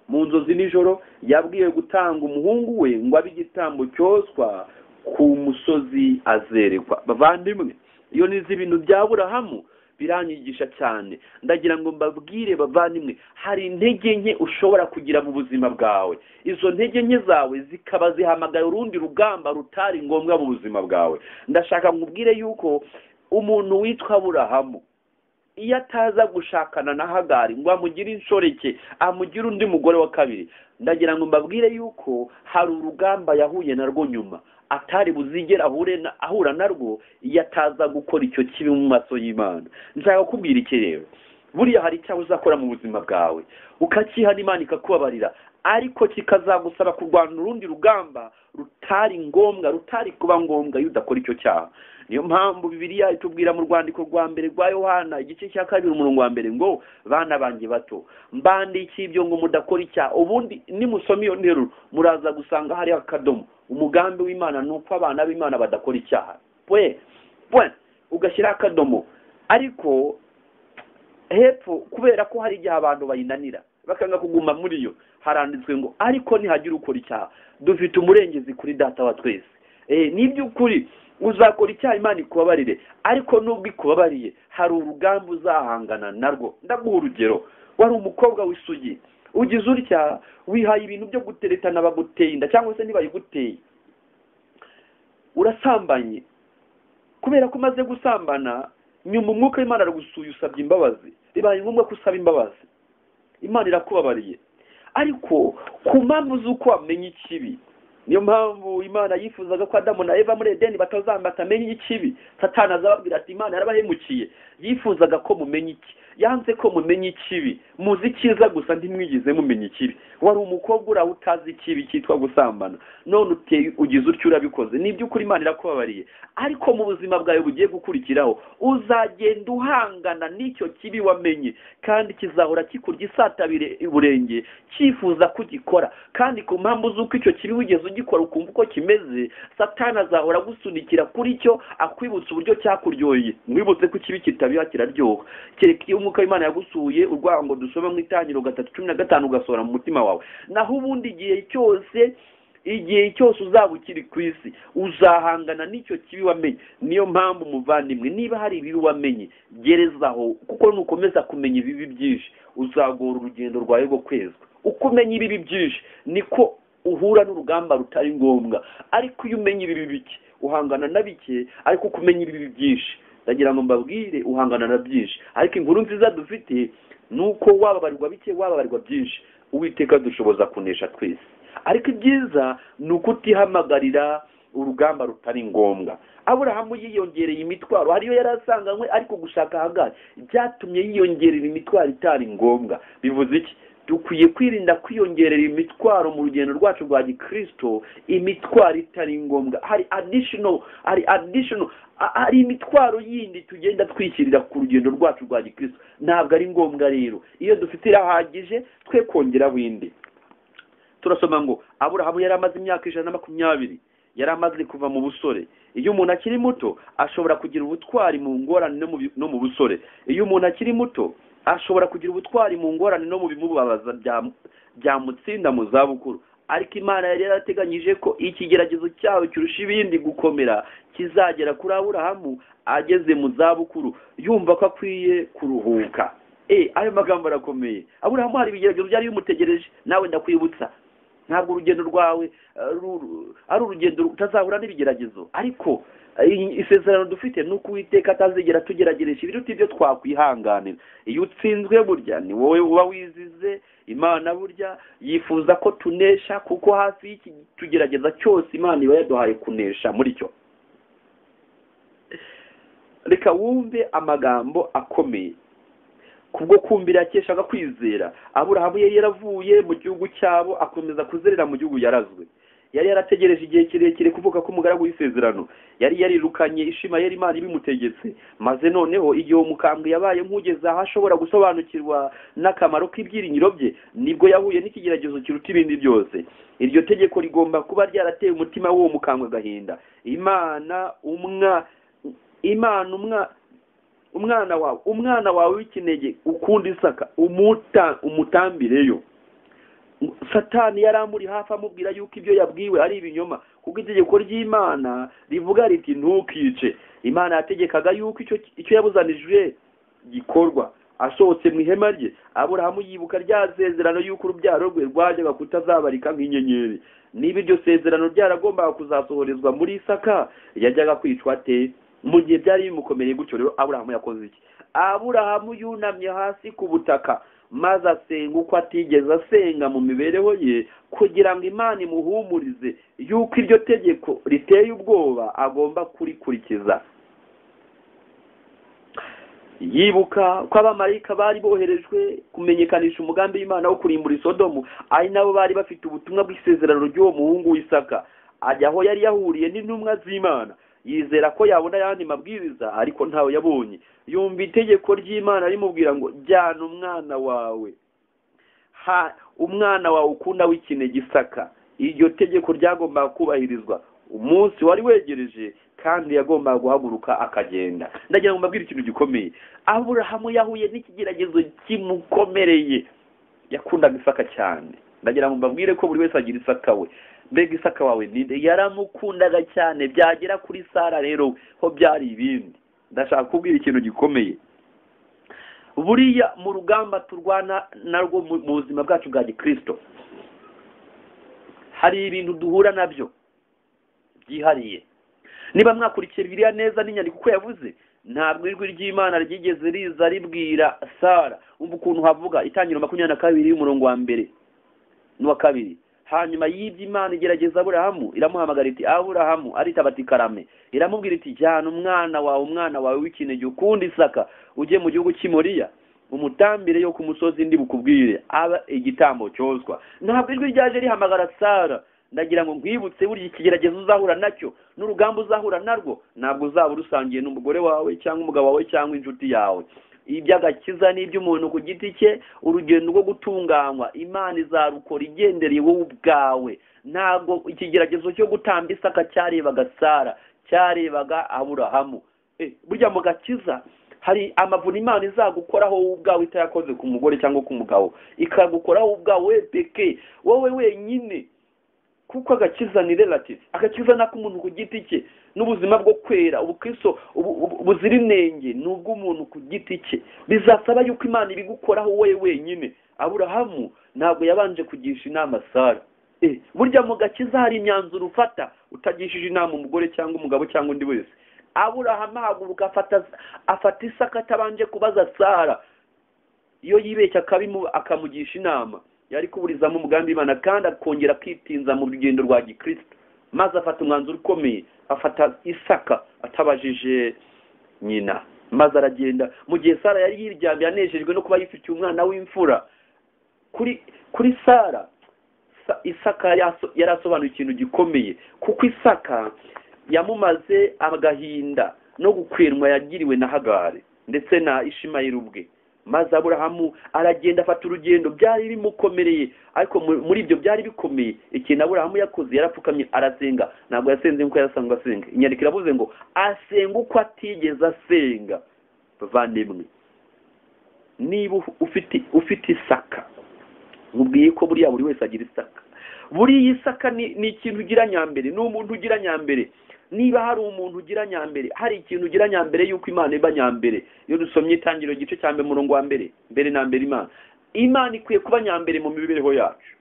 Mu nzozi nijoro yabwiye gutanga umuhungu we ngo abe igitambo cyoswa ku musozi azerekwa. Bavandimwe, iyo nizi ibintu bya Aburahamu biranyigisha cyane. Ndagira ngo mbabwire bavandimwe, hari intege nke ushobora kugira mu buzima bwawe. Izo ntege nke zawe zikaba zihamagaye urundi rugamba rutari ngombwa mu buzima bwawe. Ndashaka nkubwire yuko umuntu witwa Aburahamu, iyo ataza gushakana na Hagari ngo amugire inshoreke, amugire undi mugore wa kabiri, ndagira ngo mbabwire yuko hari urugamba yahuye narwo nyuma atari buzigera ahura narwo iyo ataza gukora icyo kibi mu maso y'Imana. Nshaka kubwira iki rero, buriya hari icyaha uzakora mu buzima bwawe ukakihana Imana ikakubabarira, ariko kikazagusaba kurwana urundi rugamba rutari ngombwa, rutari kuba ngombwa iyo udakora icyo cyaha. Niyo mpamvu Bibiliya itubwira mu rwandiko rwa mbere rwa Yohana igice cya 2 umurongo wa mbere ngo, bana banjye bato mbandikiye ibyo ngo mudakora icyaha. Ubundi nimusoma iyo nteruro muraza gusanga hari akadomo. Umugambi w'Imana nuko abana b'Imana badakora icyaha, ugashyira akadomo. Ariko hepfo kubera ko hari igihe abantu bayinanira bakanga kuguma muri yo, haranditswe ngo ariko nihagira ukora icyaha dufite umurengezi kuri Data wa twese. Niby'ukuri uzakora icyaha Imana ikubabarire, ariko nubwo ikubabariye hari urugamba uzahangana narwo. Ndaguha urugero, wari umukobwa w'isugi, ugize utya wihaye ibintu byo guteretana baguteye inda cyangwa se nibayiguteye, urasambanye. Kubera ko umaze gusambana, nyuma umwuka w'Imana aragusuye, usabye imbabazi, bibaye ngombwa ko usaba imbabazi, Imana irakubabariye. Ariko ku mpamvu z'uko wamenye ikibi, niyo mpamvu Imana yifuzaga ko Adamu na Eva muri Edeni batamenye ikibi. Satani azababwira ati Imana yarabahemukiye, yifuzaga ko mumenye iki, yanze ko mumenye ikibi. Muzi icyiza gusa ntimwigize mumenye ikibi. Wari umukobwa uraho utazi ikibi cyitwa gusambana, none ugize utyo urabikoze. Niby'ukuri Imana irakubabariye, ariko mu buzima bwawe bugiye gukurikiraho uzagenda uhangana n'icyo kibi wamenye, kandi kizahora kikurya isatabire iburenge cyifuza kugikora. Kandi ku mpamvu z'uko icyo kibi wigeze ugikora ukumva uko kimeze, Satani azahora gusunikira kuri cyo, akwibutsa uburyo cyakuryoheye. Mwibutse ko ikibi kitabiha kiraryoha. Kereka iyo umwuka w'Imana yagusuye, urwango dusoma mu Itangiriro 3:15 ugasohora mu mutima wawe. Naho ubundi igihe cyose uzaba ukiri ku isi uzahangana n'icyo kibi wamenye. Niyo mpamvu muvandimwe, niba hari ibibi wamenye gerezaho, kuko nukomeza kumenya ibibi byinshi uzagora urugendo rwawe rwo kwezwa. Uko umenya ibibi byinshi niko uhura n'urugamba rutari ngombwa. Ariko iyo umenya ibibi bike uhangana na bike, ariko kumenya ibibi byinshi, ndagira ngo mbabwire, uhangana na byinshi. Ariko inkuru nziza dufite nuko wababarirwa bike wababarirwa byinshi, Uwiteka dushoboza kunesha twese. Ariko ibyiza ni uko utihamagarira urugamba rutari ngombwa. Aburahamu yiyongereye imitwaro, hariyo yarasanganywe, ariko gushaka Hagari byatumye yiyongerera imitwaro itari ngombwa. Bivuze iki? Dukwiye kwirinda kwiyongerera imitwaro mu rugendo rwacu rwa Gikristo, imitwaro itari ngombwa. Hari imitwaro yindi tugenda twishyirira ku rugendo rwacu rwa Gikristo, ntabwo ari ngombwa. Rero iyo dufite irahagije, twe kongera windi. Turasoma ngo Aburahamu yari amaze imyaka 120, yari amaze kuva mu busore. Iyo umuntu akiri muto ashobora kugira ubutwari mu ngorane no mu busore. Iyo umuntu akiri muto ashobora kugira ubutwari mu ngorane no mu bimubabaza byamutsinda mu zabukuru. Ariko Imana yari yarateganyije ko ikigeragezo cyawe kirusha ibindi gukomera kizagera kuri Aburahamu ageze mu zabukuru, yumva ko akwiye kuruhuka. Ayo magambo arakomeye. Aburahamu hari ibigeragezo byari bimutegereje. Nawe ndakwibutsa, ntabwo urugendo rwawe ari urugendo utazahura n'ibigeragezo, ariko isezerano dufite nuko Uwiteka atazigera tugerageresha ibiruta ibyo twakwihanganira. Iyo utsinzwe burya ni wowe uba wizize. Imana burya yifuza ko tunesha, kuko hafi y'iki tugerageza cyose Imana iba yaduhaye kunesha muri cyo. Reka wumve amagambo akomeye. Kubwo kumvira yakeshaga kwizera, Aburahamu yari yaravuye mu gihugu cyabo akomeza kuzerera mu gihugu yarazwe. Yari yarategereje igihe kirekire kuvuga ko umugaragu w'isezerano yari yarirukanye Ishimayeli Imana ibimutegetse. Maze noneho igihe umukambwe yabaye nk'ugeze aho ashobora gusobanukirwa n'akamaro k'ibyiringiro bye, nibwo yahuye n'ikigeragezo kiruta ibindi byose. Iryo tegeko rigomba kuba ryarateye umutima w'uwo mukambwe agahinda. Umwana wawe w'ikinege ukunda Isaka umutambireyo. Satani yari amuri hafi amubwira yuko ibyo yabwiwe ari ibinyoma, kuko itegeko ry'Imana rivuga riti ntukice. Imana yategekaga yuko icyo yabuzanije bikorwa. Asohotse mu ihema rye, Aburahamu yibuka rya sezerano y'uko urubyaro rwe rwajyaga kutazabarika nk'inyenyeri. Niba iryo sezerano ryaragombaga kuzasohorezwa muri Isaka, yajyaga kwicwa ate? Mu gihe byari bimukomereye gutyo rero, Aburahamu yakoze iki? Aburahamu yunamye hasi ku butaka, maze asenga uko atigeze asenga mu mibereho ye, kugira ngo Imana imuhumurize yuko iryo tegeko riteye ubwoba agomba kurikurikiza. Yibuka ko abamarayika bari boherejwe kumenyekanisha umugambi w'Imana wo kurimbura Sodomu, ari nabo bari bafite ubutumwa bw'isezerano ry'uwo muhungu w'Isaka. Ajya aho yari yahuriye n'intumwa z'Imana, yizera ko yabona ayandi mabwiriza, ariko ntawe yabonye. Yumva itegeko ry'Imana rimubwira ngo jyana umwana wawe, umwana wawe ukunda w'ikinege Isaka. Iryo tegeko ryagombaga kubahirizwa. Umunsi wari wegereje, kandi yagombaga guhaguruka akagenda. Ndagira ngo mbabwire ikintu gikomeye. Aburahamu yahuye n'ikigeragezo kimukomereye. Yakundaga Isaka cyane. Ndagira ngo mbabwire ko buri wese agira Isaka we. Mbega Isaka wawe ninde? Yaramukundaga cyane, byagera kuri Sara rero ho byari ibindi. Ndashaka kubwira ikintu gikomeye. Buriya mu rugamba turwana narwo mu buzima bwacu bwa Gikristo, hari ibintu duhura nabyo byihariye. Niba mwakurikiye Bibiliya neza n'inyandiko uko yavuze, ntabwo ijwi ry'Imana ryigeze riza ribwira Sara. Umva ukuntu havuga Itangiriro 22 umurongo wa 1 n'uwa 2. Hanyuma y'ibyo Imana igerageza Aburahamu, iramuhamagara iti Aburahamu, aritaba ati karame. Iramubwira iti jyana umwana wawe w'ikinege ukunda Isaka, ujye mu gihugu cy'Imoriya, umutambire yo ku musozi ndi bukubwire, aba igitambo cyoswa. Ntabwo ijwi ryaje rihamagara Sara. Ndagira ngo nkwibutse buri ikigeragezo uzahura nacyo n'urugamba uzahura narwo, ntabwo uzaba urusangiye n'umugore wawe cyangwa umugabo wawe cyangwa inshuti yawe. Iby'agakiza n'iby'umuntu ku giti cye, urugendo rwo gutunganywa Imana izarukora igendereye wowe ubwawe. Ntabwo ikigeragezo cyo gutamba Isaka cyarebaga Sara, cyarebaga Aburahamu. Burya mu gakiza hari amavuna Imana izagukoraho wowe ubwawe itayakoze ku mugore cyangwa ku mugabo, ikagukoraho ubwawe peke, wowe wenyine. Kuko agakiza ni relative. Agakiza nako umuntu ku giti cye, n'ubuzima bwo kwera ubukristo buzira inenge nubwo umuntu ku giti cye. Bizasaba yuko Imana ibigukoraho wowe wenyine. Aburahamu ntabwo yabanje kugisha inama Sara. Burya mu gakiza hari imyanzuro ufata utagishije inama umugore cyangwa umugabo cyangwa undi wese. Aburahamu ahaguruka afata Isaka atabanje kubaza Sara. Iyo yibeshya akamugisha inama, yari kuburizamo umugambi w'Imana kandi akongera kwitinza mu rugendo rwa Gikristo. Maze afata umwanzuro ukomeye, afata Isaka atabajije nyina, maze aragenda. Mu gihe Sara yari yiryamye anejejwe no kuba yifitiye umwana w'imfura, kuri Sara Isaka yari asobanuye ikintu gikomeye, kuko Isaka yamumaze agahinda no gukwenwa yagiriwe na Hagari ndetse na Ishimayeli ubwe. Maze Aburahamu aragenda afata urugendo, byari bimukomereye, ariko muri ibyo byari bikomeye ikintu Aburahamu yakoze, yarapfukamye arasenga. Ntabwo yasenze nk'uko yasanzwe asenga. Inyandiko iravuze ngo asenga uko atigeze asenga. Bavandimwe, niba ufite Isaka, mubwiye ko buriya buri wese agira Isaka. Buriya Isaka ni ikintu ugira nyambere, ni umuntu ugira nyambere. Niba hari umuntu ugira nyambere, hari ikintu ugira nyambere yuko Imana iba nyambere. Iyo dusomye Itangiriro igice cya 1 umurongo wa 2, mbere na mbere Imana ikwiye kuba nyambere mu mibereho yacu.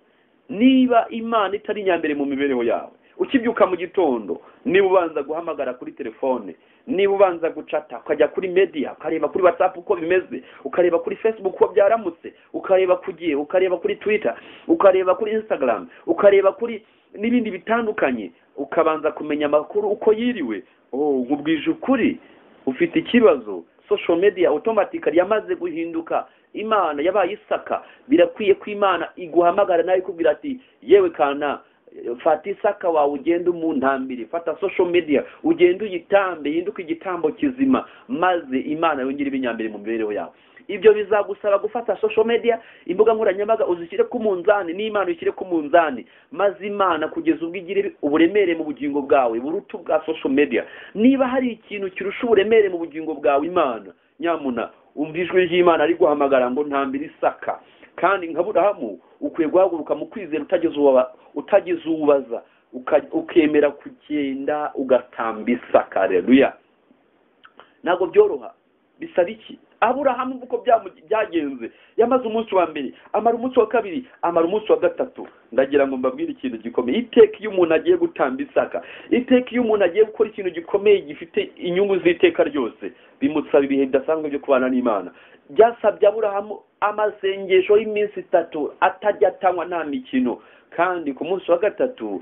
Niba Imana itari nyambere mu mibereho yawe, ukibyuka mu gitondo, niba ubanza guhamagara kuri telefone, niba ubanza gucata, ukajya kuri media, ukareba kuri WhatsApp uko bimeze, ukareba kuri Facebook uko byaramutse, ukareba kugiye, ukareba kuri Twitter, ukareba kuri Instagram, ukareba kuri n'ibindi bitandukanye, ukabanza kumenya amakuru uko yiriwe. Nkubwije ukuri, ufite ikibazo. Social media automatically yamaze guhinduka Imana yabaye Isaka. Birakwiye ko Imana iguhamagara nawe ikubwira ati yewe kana, fata Isaka wawe ugende umuntambire, fata social media ugende uyitambe, hinduka igitambo kizima, maze Imana yongere ibinyambere mu mibereho yawe. Ibyo bizagusaba gufata social media, imbuga nkoranyambaga uzishyire ku munzani, n'Imana ishyire ku munzani, maze Imana kugeza ubwo igire uburemere mu bugingo bwawe buruta bwa social media. Niba hari ikintu kirusha uburemere mu bugingo bwawe Imana, nyamuna umva ijwi ry'Imana ari guhamagara ngo ntambire Isaka. Kandi nka Aburahamu ukwiye guhaguruka mu kwizera utagize ubaza, ukemera kugenda ugatamba Isaka. Haleluya. Ntabwo byoroha. Bisaba iki? Aburahamu uko byagenze, yamaze umunsi wa mbere, amara umunsi wa kabiri, amara umunsi wa gatatu. Ndagira ngo mbabwire ikintu gikomeye. Iteka iyo umuntu agiye gutamba Isaka, iteka iyo umuntu agiye gukora ikintu gikomeye gifite inyungu z'iteka ryose, bimusaba ibihe bidasanzwe byo kubana n'Imana. Byasabye Aburahamu amasengesho y'iminsi 3 atajya atanywa nta mikino, kandi ku munsi wa gatatu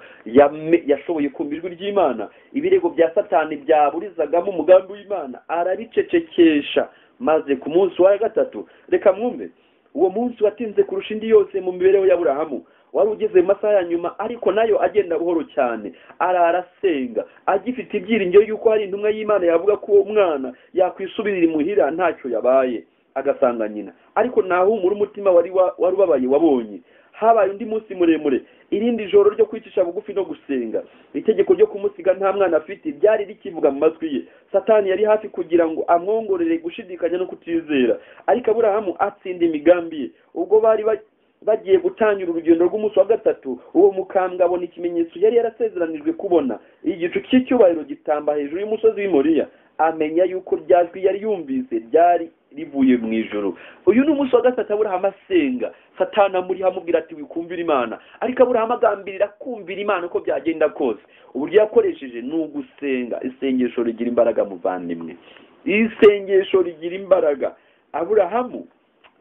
yashoboye kumva ijwi ry'Imana. Ibirego bya Satani byaburizagamo umugambi w'Imana arabicecekesha, maze ku munsi wa gatatu, reka mwumve, uwo munsi watinze kurusha indi yose mu mibereho y'Aburahamu. Wari ugeze mu masaha ya nyuma, ariko nayo agenda buhoro cyane, ararasenga agifite ibyiringiro yuko hari intumwa y'Imana yavuga ko uwo mwana yakwisubirira imuhira ntacyo yabaye, agasanga nyina. Ariko nahumura umutima wari ubabaye wabonye. Habaye undi munsi muremure, irindi joro ryo kwicisha bugufi no gusenga. Itegeko ryo kumusiga nta mwana afite ryari rikivuga mu matwi ye. Satani yari hafi kugira ngo amwongorere gushidikanya no kutizera, ariko Aburahamu atsinda imigambi ye. Ubwo bari bagiye gutangira urugendo rw'umunsi wa gatatu, uwo mukambwe abona ikimenyetso yari yarasezeranijwe kubona. Igicu cy'icyubahiro gitamba hejuru y'umusozi w'Imoriya, amenya yuko ryajwi yari yumvise ryari rivuye mu ijoro. Uyu ni umunsi wa gatatu Aburahamu asenga. Satani amuri hamubwira ati wikumvira Imana, ariko Aburahamu agambirira kumvira Imana uko byagenda kose. Uburyo yakoresheje ni ugusenga. Isengesho rigira imbaraga muvandimwe, isengesho rigira imbaraga. Aburahamu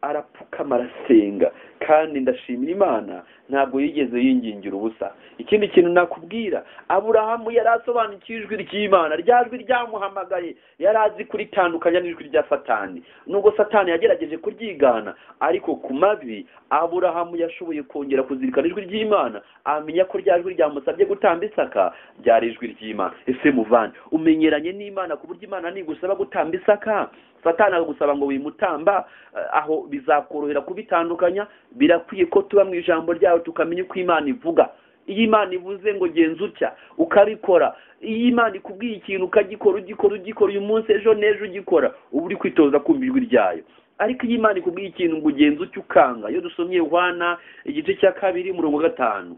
arapfukama arasenga, kandi ndashimira Imana ntabwo yigeze yingingira ubusa. Ikindi kintu nakubwira, Aburahamu yari asobanukiwe ijwi ry'Imana, ryajwi ryamuhamagaye, yari azi kuritandukanya n'ijwi rya Satani. Nubwo Satani yagerageje kuryigana, ariko ku mavi Aburahamu yashoboye kongera kuzirikana ijwi ry'Imana, amenya ko ryajwi ryamusabye gutamba Isaka ryari ijwi ry'Imana. Ese muvandi, umenyeranye n'Imana ku buryo Imana nigusaba gutamba Isaka, Satani agusaba ngo wimutamba, aho bizakorohera kubitandukanya. Birakwiye ko tuba mu ijambo ryawe tukamenya uko Imana ivuga. Iyo Imana ivuze ngo genza utya ukabikora, iyo Imana ikubwiye ikintu ukagikora, ugikora uyu munsi, ejo n'ejo ugikora, uba uri kwitoza kumva ijwi ryayo. Ariko iyo Imana ikubwiye ikintu ngo genza utya ukanga. Iyo dusomye Yohana igice cya 2:5,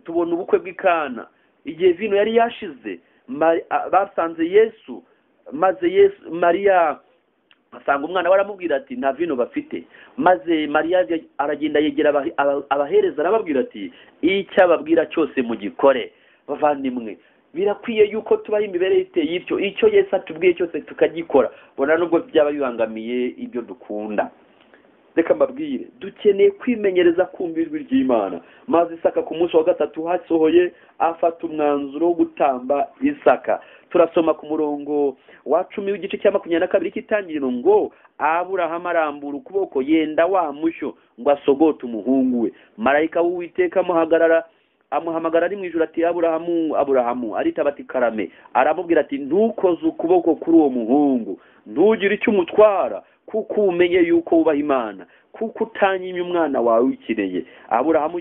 tubona ubukwe bw'Ikana, igihe vino yari yashize, basanze Yesu, maze Mariya asanga umwana, baramubwira ati nta vino bafite. Maze Mariya aragenda yegera abahereza, arababwira ati icyo ababwira cyose mugikore. Bavandimwe, birakwiye yuko tubaho imibereho iteye ityo, icyo Yesu atubwiye cyose tukagikora, bona nubwo byaba bibangamiye ibyo dukunda. Reka mbabwire, dukeneye kwimenyereza kumva ijwi ry'Imana. Maze Isaka ku munsi wa gatatu hasohoye, afata umwanzuro wo gutamba Isaka. Turasoma ku murongo wa 10 w'igice cya 22 cy'itangiriro ngo Aburahamu arambura ukuboko yenda wa mushyo ngo asogote umuhungu we. Marayika w'Uwiteka amuhamagara ari mu ijuru ati Aburahamu, Aburahamu. Aritaba ati karame. Aramubwira ati ntukoze ukuboko kuri uwo muhungu, ntugire icyo umutwara, kuko umenye yuko wubaha Imana, kuko utanyimye umwana wawe wikireye. Aburahamu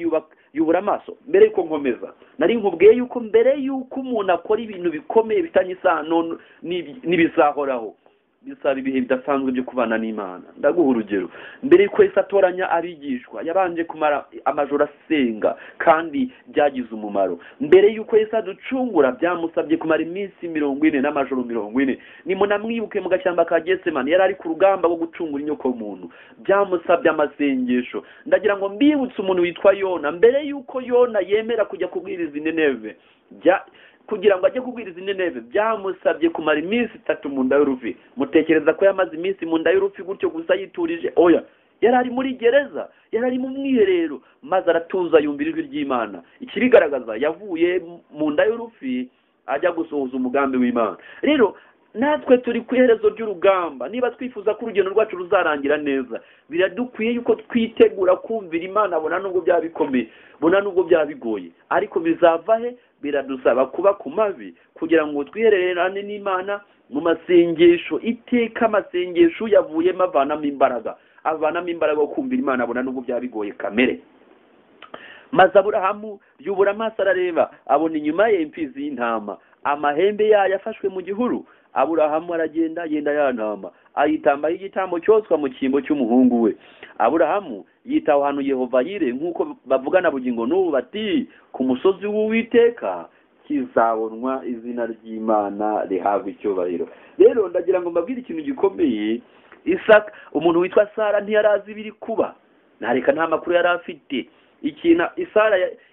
yubura amaso. Mbere yuko nkomeza, nari nkubwiye yuko mbere yuko umuntu akora ibintu bikomeye bitanye isano n'ibizahoraho, bisaba ibihe bidasanzwe byo kubana n'Imana. Ndaguha urugero. Mbere yuko Yesu atoranya abigishwa, yabanje kumara amajoro asenga, kandi byagize umumaro. Mbere yuko Yesu aducungura, byamusabye kumara iminsi 40 n'amajoro 40. Nimunamwibuke mu gashyamba ka Getsemani, yari ari ku rugamba rwo gucungura inyoko y'umuntu, byamusabye amasengesho. Ndagira ngo mbibutse umuntu witwa Yona. Mbere yuko Yona yemera kujya kubwiriza Nineve, kugira ngo ajye kubwiriza Nineve, byamusabye kumara iminsi 3 mu nda y'urufi. Mutekereza ko yamaze iminsi mu nda y'urufi gutyo gusa yiturije? Oya, yari ari muri gereza, yari ari mu mwiherero, maze aratuza yumvira ijwi ry'Imana. Ikibigaragaza, yavuye mu nda y'urufi ajya gusohoza umugambi w'Imana. Rero natwe turi ku iherezo ry'urugamba. Niba twifuza ko urugendo rwacu ruzarangira neza, biradukwiye yuko twitegura kumvira Imana, bona nubwo byabikomeye, bona nubwo byabigoye, ariko bizava he? Biradusaba kuba ku mavi kugira ngo twihererane n'Imana mu masengesho. Iteka amasengesho yavuyemo avanamo imbaraga, yo kumvira Imana, bona nubwo byabigoye kamere. Maze Aburahamu yubura amaso arareba, abona inyuma ye imfizi y'intama, amahembe yayo afashwe mu gihuru. Aburahamu aragenda yenda ya ntama, ayitambaho igitambo cyoswa mu cyimbo cy'umuhungu we. Aburahamu yitaho ahantu Yehova yire, nk'uko bavugana bugingo n'ubu bati ku musozi w'Uwiteka kizabonwa izina ry'Imana rihabwa icyubahiro. Rero ndagira ngo mbabwire ikintu gikomeye. Isaka, umuntu witwa Sara ntiyarazi ibiri kuba, ntareka nta makuru yari afite.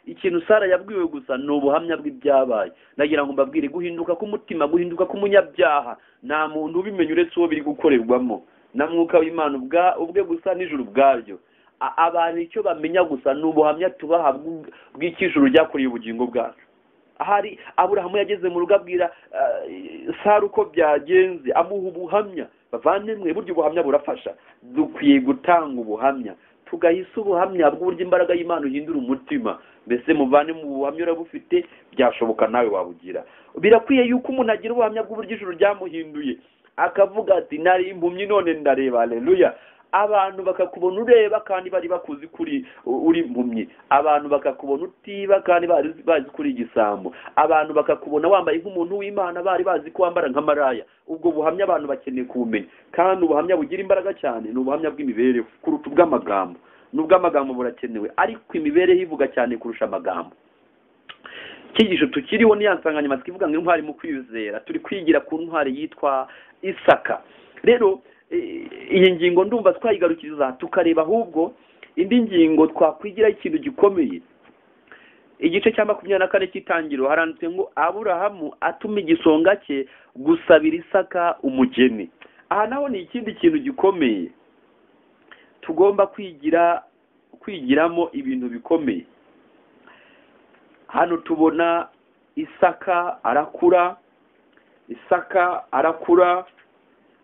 Ikintu Sara yabwiwe gusa ni ubuhamya bw'ibyabaye. Nagira ngo mbabwire, guhinduka k'umutima, guhinduka k'umunyabyaha nta muntu ubimenya uretse uwo biri gukorerwamo na mwuka w'Imana ubwe gusa n'ijuru ubwaryo. Abantu icyo bamenya gusa ni ubuhamya tubaha bw'ikijuru ryakoreye ubugingo bwacu. Ahari Aburahamu yageze mu rugo abwira Sara uko byagenze, amuha ubuhamya. Bavandimwe, burya ubuhamya burafasha. Dukwiye gutanga ubuhamya, tugahisa ubuhamya bw'uburyo imbaraga y'Imana ihindura umutima. Mbese muvane mu buhamya urabufite, byashoboka nawe wabugira. Birakwiye yuko umuntu agira ubuhamya bw'uburyo ijuru ryamuhinduye, akavuga ati nari impumyi none ndareba. Haleluya. Abantu bakakubona ureba kandi bari bakuzi kuri uri impumyi. Abantu bakakubona utiba kandi bazi kuri igisambo. Abantu bakakubona wambaye nk'umuntu w'Imana bari bazi ko wambara nka maraya. Ubwo buhamya abantu bakeneye kumenya, kandi ubuhamya bugira imbaraga cyane ni ubuhamya bw'imibereho kuruta ubw'amagambo. Nubwo amagambo burakenewe, ariko imibereho ivuga cyane kurusha amagambo. Icyigisho tukiriho ni ya nsanganyamatsiko ivuga ngo intwari mu kwizera. Turi kwigira ku ntwari yitwa Isaka. Rero iyi ngingo ndumva twayigarukiriza tukareba ahubwo indi ngingo twakwigira ikintu gikomeye. Igice cya 24 cy'itangiro haranditse ngo Aburahamu atuma igisonga cye gusabira Isaka umugeni. Aha naho ni ikindi kintu gikomeye tugomba kwigiramo ibintu bikomeye. Hano tubona Isaka arakura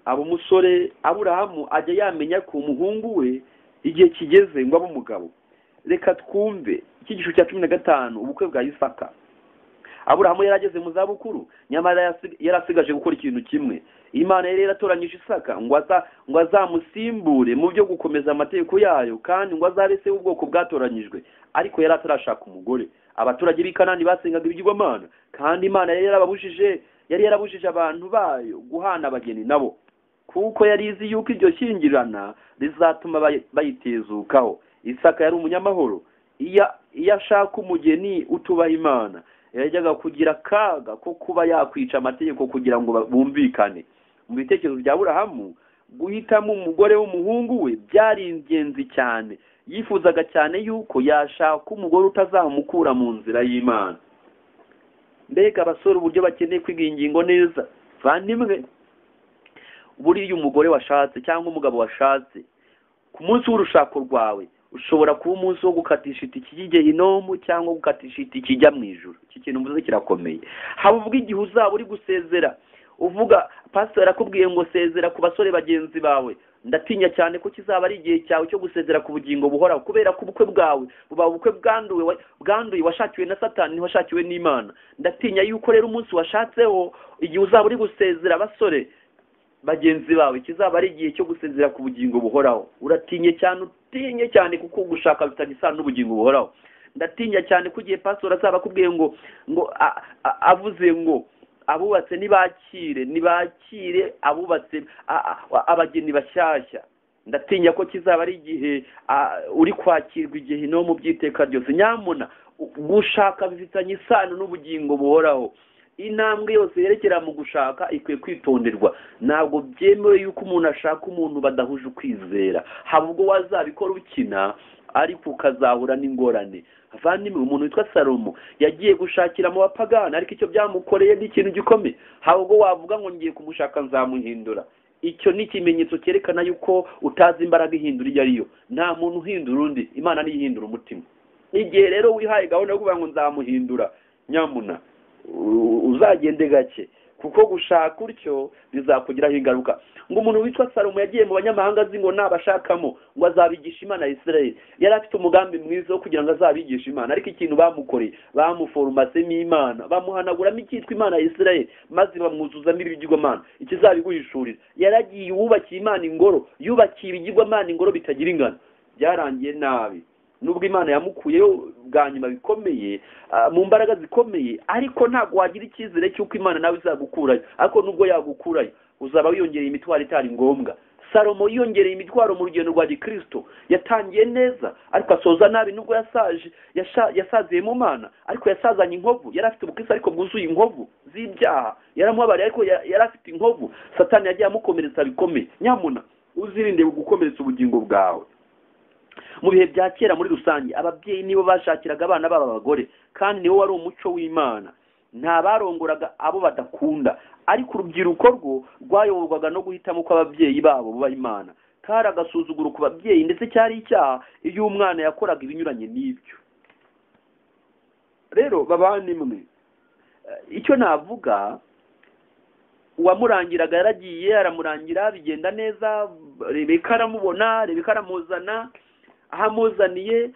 abo umusore. Aburahamu ajya yamenya ko umuhungu we igihe kigeze ngo abe umugabo. Reka twumve icyigisho cya 15, ubukwe bwa Isaka. Aburahamu yarageze mu zabukuru, nyamara yarasigaje gukora ikintu kimwe. Imana yari yaratoranyije Isaka ngo azamusimbure mu byo gukomeza amategeko yayo, kandi ngo azabe se ubwoko bwatoranyijwe. Ariko yari atarashaka umugore. Abaturage b'i Kanani basengaga ibigirwamana, kandi Imana yari yarabujije abantu bayo guhana abageni nabo, kuko yari izi yuko iryo shyingirana rizatuma bayitezukaho. Isaka yari umunyamahoro. Iyo ashaka umugeni utubaha Imana, yajyaga kugira akaga ko kuba yakwica amategeko kugira ngo bumvikane. Mu bitekerezo bya Aburahamu, guhitamo umugore w'umuhungu we byari ingenzi cyane. Yifuzaga cyane yuko yashaka umugore utazamukura mu nzira y'Imana. Mbega abasore uburyo bakeneye kwiga ingingo neza. Vandimwe, buriya umugore washatse cyangwa umugabo washatse, ku munsi w'urushako rwawe ushobora kuba umunsi wo gukatisha itiki y'igehinomu cyangwa gukatisha itiki ijya mu ijuru. Iki kintu mvuze kirakomeye. Haba ubwo igihe uzaba uri gusezera, uvuga pastor akubwiye ngo sezera ku basore bagenzi bawe, ndatinya cyane ko kizaba ari igihe cyawe cyo gusezera ku bugingo buhoraho, kubera ko ubukwe bwawe buba ubukwe bwanduye washakiwe na Satani washakiwe n'Imana. Ndatinya yuko rero umunsi washatseho, igihe uzaba uri gusezera abasore bagenzi bawe, kizaba ari igihe cyo gusezera ku bugingo buhoraho. Uratinye cyane kuko gushaka bitagisana n'ubugingo buhoraho. Ndatinya cyane ko igihe pastor azaba akubwiye ngo avuze ngo abubatse nibakire abubatse abageni bashyashya. Ndatinya ko kizaba ari igihe uri kwakirwa igihe no mu byiteka ryose. Nyamuna gushaka bifitanye isano n'ubugingo buhoraho. Intambwe yose yerekera mu gushaka ikwiye kwitonderwa. Ntabwo byemewe yuko umuntu ashaka umuntu badahuje ukwizera. Haba ubwo wazabikora ukina, ariko ukazahura n'ingorane. Avandimwe, umuntu witwa Salomo yagiye gushakira mu bapagani, ariko icyo byamukoreye ni ikintu gikomeye. Haba ubwo wavuga ngo ngiye kumushaka nzamuhindura. Icyo ni ikimenyetso cyerekana yuko utazi imbaraga ihindura iyo ariyo. Nta muntu uhindura undi, Imana niyo ihindura umutima. Igihe rero wihaye gahunda yo kuvuga ngo nzamuhindura, nyamuna uzagende gake, kuko gushaka utyo bizakugiraho ingaruka. Ngo umuntu witwa Salomo yagiye mu banyamahanga azi ngo nabashakamo ngo azabigisha Imana ya Isirayeli. Yari afite umugambi mwiza wo kugira ngo azabigishe Imana, ariko ikintu bamukoreye, bamuforumase n'Imana, bamuhanaguramo icyitwa Imana ya Isirayeli, maze bamwuzuzamo ibigirwamana ikizabiguhishurira. Yaragiye wubakiye Imana ingoro, yubakiye ibigirwamana ingoro bitagira ingano. Byarangiye nabi, nubwo Imana yamukuyeho bwa nyuma bikomeye, mu mbaraga zikomeye, ariko ntabwo wagira icyizere cy'uko Imana nawe izagukurayo. Ariko nubwo yagukurayo, uzaba wiyongereye imitwaro itari ngombwa. Salomo yiyongereye imitwaro mu rugendo rwa Gikristo. Yatangiye neza, ariko asoza nabi. Nubwo yasaziye mu Mana, ariko yasazanye inkovu. Yari afite ubukristo ariko bwuzuye inkovu z'ibyaha. Yaramubabariye ariko yari afite inkovu. Satani yagiye amukomeretsa bikomeye. Nyamuna uzirinde gukomeretsa ubugingo bwawe. Mu bihe bya kera muri rusange ababyeyi nibo bashakiraga abana babo abagore, kandi niwo wari umuco w'Imana. Nta barongoraga abo badakunda, ariko urubyiruko rwo rwayoborwaga no guhitamo ko ababyeyi babo bubaha Imana. Kari agasuzuguro ku babyeyi, ndetse cyari icyaha iyo umwana yakoraga ibinyuranye n'ibyo. Rero bavandimwe, icyo navuga, uwamurangiraga yaragiye aramurangira bigenda neza, Rebeka aramubona, Rebeka aramuzana, ahamuzaniye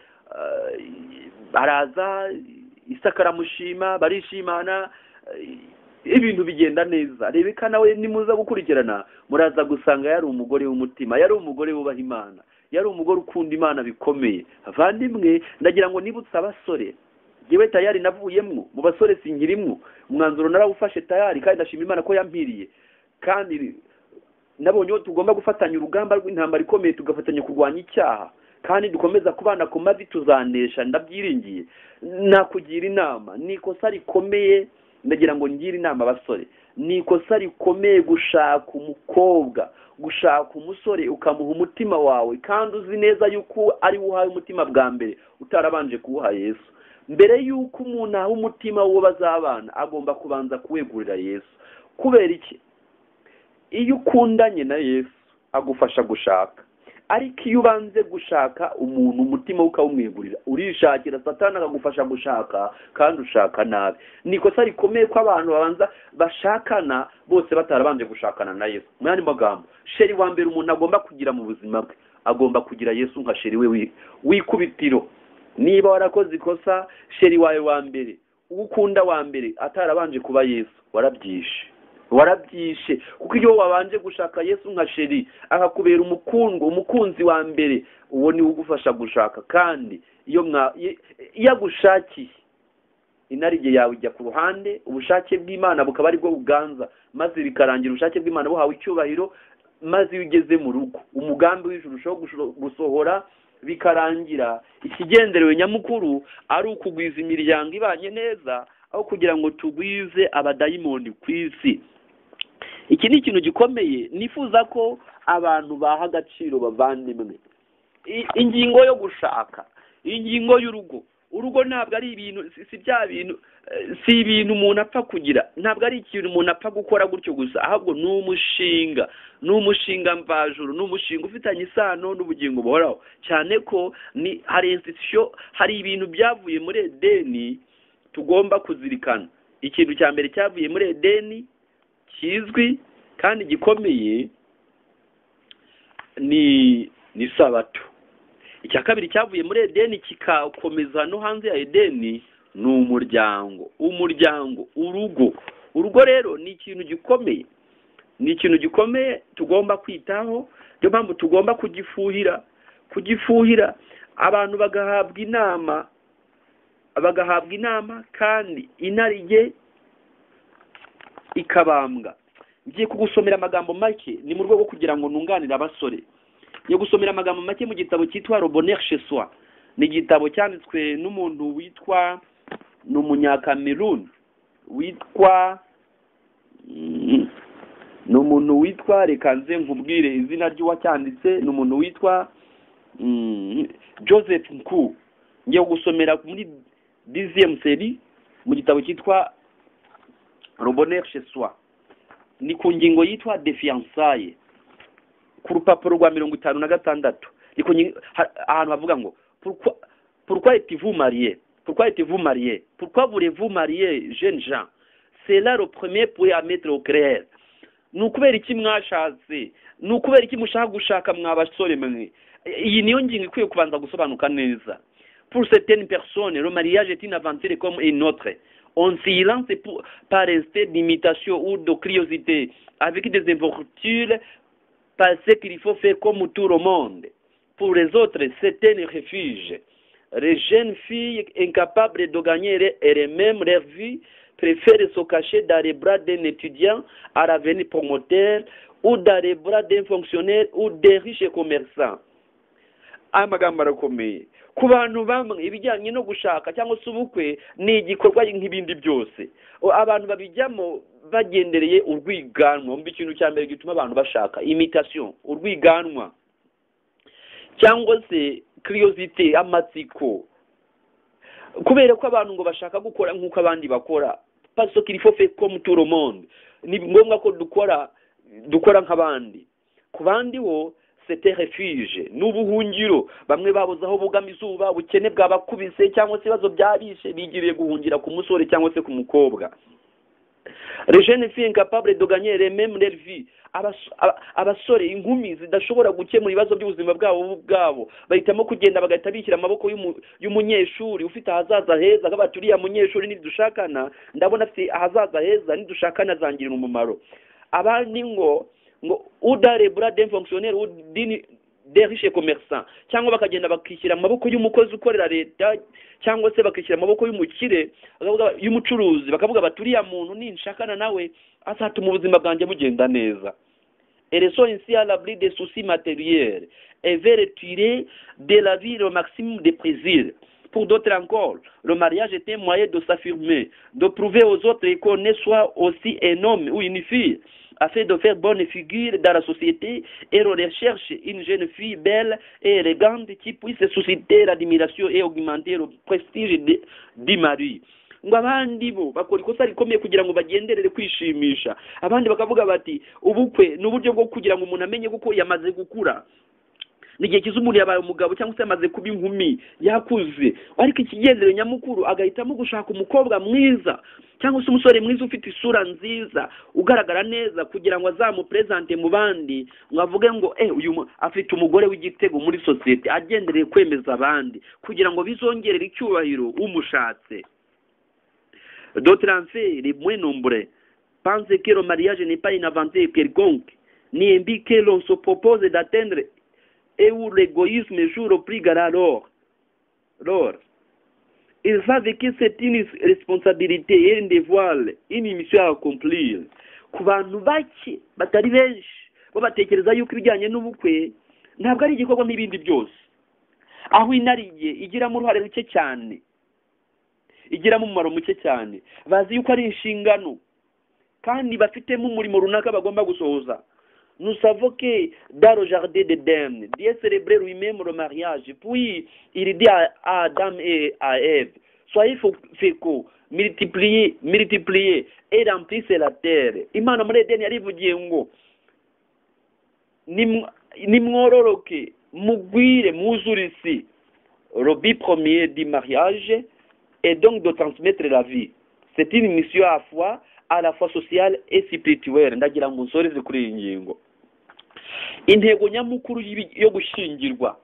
araza, Isaka aramushima, barishimana, ibintu bigenda neza. Rebeka nawe nimuza gukurikirana muraza gusanga yari umugore w'umutima, yari umugore wubaha Imana, yari umugore ukunda Imana bikomeye. Avandimwe, ndagira ngo nibutse abasore, jewe tayari navuyemwo, mu basore singirimwo, umwanzuro narawufashe tayari, kandi ndashima Imana ko yampiriye, kandi nabonye ko tugomba gufatanya urugamba rw'intambara ikomeye, tugafatanya kurwanya icyaha, kandi dukomeza kubana ku mavi tuzanesha, ndabyiringiye. Nakugira inama, ni ikosa rikomeye, ndagira ngo ngire inama abasore, ni ikosa rikomeye gushaka umukobwa, gushaka umusore ukamuha umutima wawe, kandi uzi neza yuko ari uhaye umutima bwa mbere utarabanje kuwuha Yesu. Mbere yuko umuntu aha umutima w'uwo bazabana, agomba kubanza kuwegurira Yesu. Kubera iki? Iyo ukundanye na Yesu agufasha gushaka, ariko iyo ubanze gushaka umuntu umutima ukawumwegurira, urishakira, Satani akagufasha gushaka, kandi ushaka nabi. Ni ikosa rikomeye ko abantu babanza bashakana bose batarabanje gushakana na Yesu. Mu yandi magambo, sheri wa mbere umuntu agomba kugira mu buzima bwe, agomba kugira Yesu nka sheri we wikubitiro. Niba warakoze ikosa, sheri wawe wa mbere, ukunda wa mbere atarabanje kuba Yesu, warabyishe. Kuko iyo wabanje gushaka Yesu nka sheri, akakubera umukunzi wa mbere, uwo ni ugufasha gushaka. kandi iyo agushakiye, inarijye yawe ijya ku ruhande, ubushake bw'Imana bukaba ari bwo buganza, maze bikarangira ubushake bw'Imana buhawe icyubahiro. Maze iyo ugeze mu rugo, umugambi w'ijuru urushaho gusohora, bikarangira ikigenderewe nyamukuru ari ukugwiza imiryango ibanye neza, aho kugira ngo tugwize abadayimoni ku isi. Iki ni ikintu gikomeye nifuza ko abantu baha agaciro, bavandimwe. Ingingo yo gushaka, ingingo y'urugo. Urugo ntabwo ari ibintu, si ibintu umuntu apfa kugira, ntabwo ari ikintu umuntu apfa gukora gutyo gusa, ahubwo ni umushinga mvajuru, ni umushinga ufitanye isano n'ubugingo buhoraho. Cyane ko hari ibintu byavuye muri Edeni tugomba kuzirikana. Ikintu cya mbere cyavuye muri Edeni kizwi kandi gikomeye ni Sabato. Icya kabiri cyavuye muri Edeni kikakomeza no hanze ya Edeni ni umuryango, urugo rero ni ikintu gikomeye, tugomba kwitaho. Niyo mpamvu tugomba kugifuhira, abantu bagahabwa inama, kandi inarijye ikabambwa. Ngiye kugusomera amagambo make, ni mu rwego kugira ngo nunganire abasore. Yo gusomera amagambo make mu gitabo cyitwa Le Bonheur chez soi. Ni igitabo cyanditswe n'umuntu witwa n'umunyakameruni witwa reka nze nkubwire izina ry'uwacyanditse. ni umuntu witwa Joseph Nku. Ngiye gusomera muri 10e série mu gitabo cyitwa Le Bonheur chez soi. Ni ku ngingo yitwa des fiançailles, ku rupapuro rwa 56. Ahantu havuga ngo pourquoi êtes-vous mariés? Pourquoi voulez-vous marier, jeunes gens? C'est là le premier point à mettre au clair. Ni ukubera iki mwashatse? Ni ukubera iki mushaka gushaka mwabasore mwe? Iyi niyo ngingo ikwiye kubanza gusobanuka neza. Pour certaines personnes, le mariage est une aventure comme une autre. On s'y lance par instinct d'imitation ou de curiosité, avec des ouvertures, parce qu'il faut faire comme tout le monde. Pour les autres, c'est un refuge. Les jeunes filles incapables de gagner elles-mêmes leur vie préfèrent se cacher dans les bras d'un étudiant à l'avenir promoteur, ou dans les bras d'un fonctionnaire ou d'un riche commerçant. Amagambo arakomeye ku bantu bamwe. Ibijyanye no gushaka cyangwa se ubukwe ni igikorwa nk'ibindi byose. Abantu babijyamo bagendereye urwiganwa. Mu ikintu cya mbere gituma abantu bashaka imitation, urwiganwa cyangwa se curiosité, amatsiko, kubera ko abantu ngo bashaka gukora nk'uko abandi bakora, parce qu'il faut faire comme tout le monde. Ni ngombwa ko dukora nk'abandi. Ku bandi ho c'était refuge, n'ubuhungiro. Bamwe babuze aho bugama izuba, ubukene bwabakubise cyangwa se ibibazo byabishe, bigiriye guhungira ku musore cyangwa se ku mukobwa. Les jeunes filles incapables de gagner même leur vie. Abasore, inkumi zidashobora gukemura ibibazo by'ubuzima bwabo bahitamo kugenda bagahita bishyira amaboko y'umunyeshuri ufite ahazaza heza, akabaturiya munyeshuri nidushakana ndabona afite ahazaza heza, nidushakana azangirira umumaro. Abandi ngo udare bras d'un fonctionnaire ou des riches commerçants, cyangwa bakagenda bakishyira amaboko y'umukozi ukorera leta, cyangwa se bakishyira amaboko y'umukire y'umucuruzi, bakavuga baturiya muntu ninshakana nawe azatuma ubuzima bwanjye bugenda neza. Elles sont ainsi à l'abri des soucis matériels et veulent retirer de la vie le maximum de plaisir. Pour d'autres encore, le mariage est un moyen de s'affirmer, de prouver aux autres qu'on est soit aussi un homme ou une fille, afin de faire bonne figure dans la société, et on recherche une jeune fille belle et élégante qui puisse susciter l'admiration et augmenter le prestige du mari. Ngo abandi bo bakora ikosa rikomeye kugira ngo bagenderere kwishimisha. Abandi bakavuga bati ubukwe n'uburyo bwo kugira ngo umuntu amenye kuko yamaze gukura, n'igihe kiza umuntu yabaye umugabo cyangwa se yamaze kuba inkumi yakuze, ariko ikigendero nyamukuru agahitamo gushaka umukobwa mwiza cyangwa se umusore mwiza ufite isura nziza, ugaragara neza, kugira ngo azamupresente mu bandi, ngo avuge ngo uyu afite umugore w'igitego muri societe, agendereye kwemeza abandi kugira ngo bizongerere icyubahiro umushatse. D'autres en fait, les moins nombreux, pensent que le mariage n'est pas une aventure quelconque, ni un but que l'on se propose d'atteindre et où l'égoïsme joue le plus grand rôle. Ils savent que c'est une responsabilité et un devoir, une mission à accomplir. Ku bantu bake batari benshi bo batekereza yuko ibijyanye n'ubukwe ntabwo ari igikorwa n'ibindi byose, aho inariye igiramo uruhare ruke cyane, igiramo umumaro muke cyane. Bazi yuko ari inshingano kandi bafitemo umurimo runaka bagomba gusohoza. Nous savons que dans le jardin d'Éden, Dieu célébrait lui-même le mariage. Puis il dit à Adam et à Ève, soyez féconds, multipliez et remplissez la terre. Imana muri Edeni yarivugiye ngo nimwororoke mugwire mwuzure isi. Le but premier du mariage est donc de transmettre la vie. C'est une mission à la fois sociale et spirituelle. Ndagira ngo nsoreze kuri iyi ngingo. Intego nyamukuru yo gushingirwa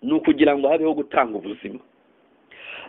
ni ukugira ngo habeho gutanga ubuzima,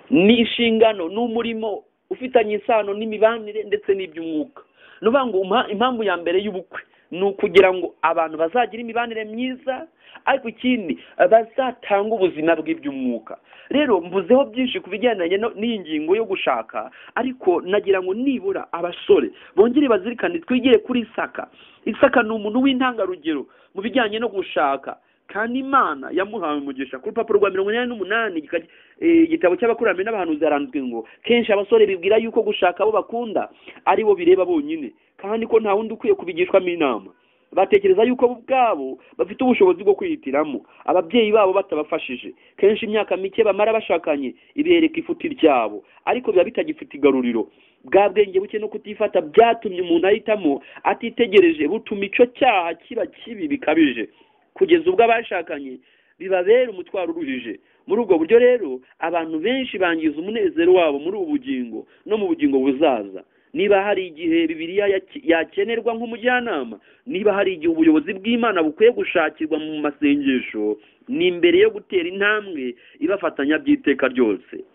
ni inshingano n'umurimo ufitanye isano n'imibanire ndetse n'iby'umwuka. Nuvuga ngo impamvu ya mbere y'ubukwe ni ukugira ngo abantu bazagira imibanire myiza, ariko ikindi bazatanga ubuzima bw'iby'umwuka. Rero mvuzeho byinshi ku bijyanye n'iyi ngingo yo gushaka, ariko nagira ngo nibura abasore bongere bazirikane, twigire kuri Isaka. Isaka ni umuntu w'intangarugero mu bijyanye no gushaka, kandi Imana yamuhawe umugisha. Ku rupapuro rwa 88 igitabo cy'abakurambere n'abahanuzi haranditswe ngo kenshi abasore bibwira yuko gushaka abo bakunda ari bo bireba bonyine, kandi ko nta wundi ukwiye kubigishwamo inama. Batekereza yuko ubwabo bafite ubushobozi bwo kwihitiramo, ababyeyi babo batabafashije. Kenshi imyaka mike bamara bashakanye ibereka ifuti ryabo, ariko biba bitagifite igaruriro. Bwa bwenge buke no kutifata byatumye umuntu ahitamo atitegereje, butuma icyo cyaha kiba kibi bikabije, kugeza ubwo abashakanye bibabera umutwaro uruhije. Muri ubwo buryo rero abantu benshi bangiza umunezero wabo muri ubu bugingo no mu bugingo buzaza. Niba hari igihe Bibiliya yakenerwa nk'umujyanama, niba hari igihe ubuyobozi bw'Imana bukwiye gushakirwa mu masengesho, ni imbere yo gutera intambwe ibafatanya by'iteka ryose.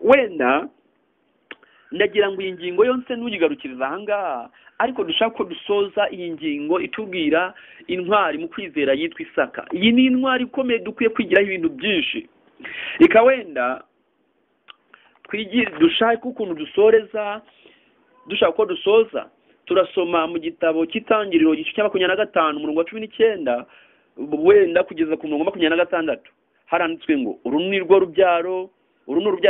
Wenda ndagira ngo iyi ngingo yose ntuyigarukiriza ahangaha, ariko dushaka ko dusoza iyi ngingo itubwira intwari mu kwizera yitwa Isaka. Iyi ni intwari ikomeye dukwiye kwigiraho ibintu byinshi. Reka wenda twigire dushaka ukuntu dusoreza. Dushaka ko dusoza turasoma mu gitabo cy'Itangiriro igice cya 25 umurongo wa 19 wenda kugeza ku murongo wa 26 haranditswe ngo uru ni urubyaro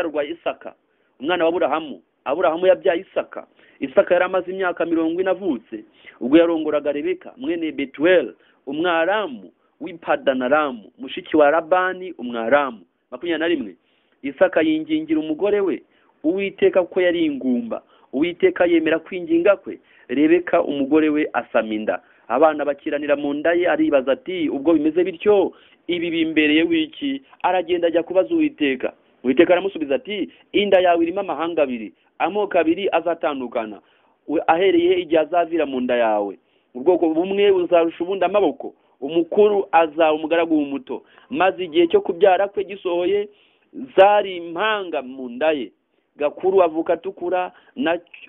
rwa Isaka, umwana wa Aburahamu. Aburahamu yabyaye Isaka. Isaka yari amaze imyaka 40 avutse ubwo yarongoraga Rebeka mwene Betuel umwaramu w'Ipadanaramu mushiki wa Labani umwaramu. 21 Isaka yingingira umugore we Uwiteka kuko yari ingumba. Uwiteka yemera kwinginga kwe. Rebeka umugore we asaminda. Abana bakiranira mu nda ye, aribaza ati ubwo bimeze bityo ibi bimbereye wiki. Aragenda ajya kubaza Uwiteka. Uwiteka aramusubiza ati inda yawe irimo amahanga abiri, amoko abiri azatandukana ahereye igihe azavira mu nda yawe. Ubwoko bumwe uzarusha ubundi amaboko, umukuru azaba umugaragu w'umuto. Maze igihe cyo kubyara kwe gisohoye, zari impanga mu nda ye. Gakuru avuka atukura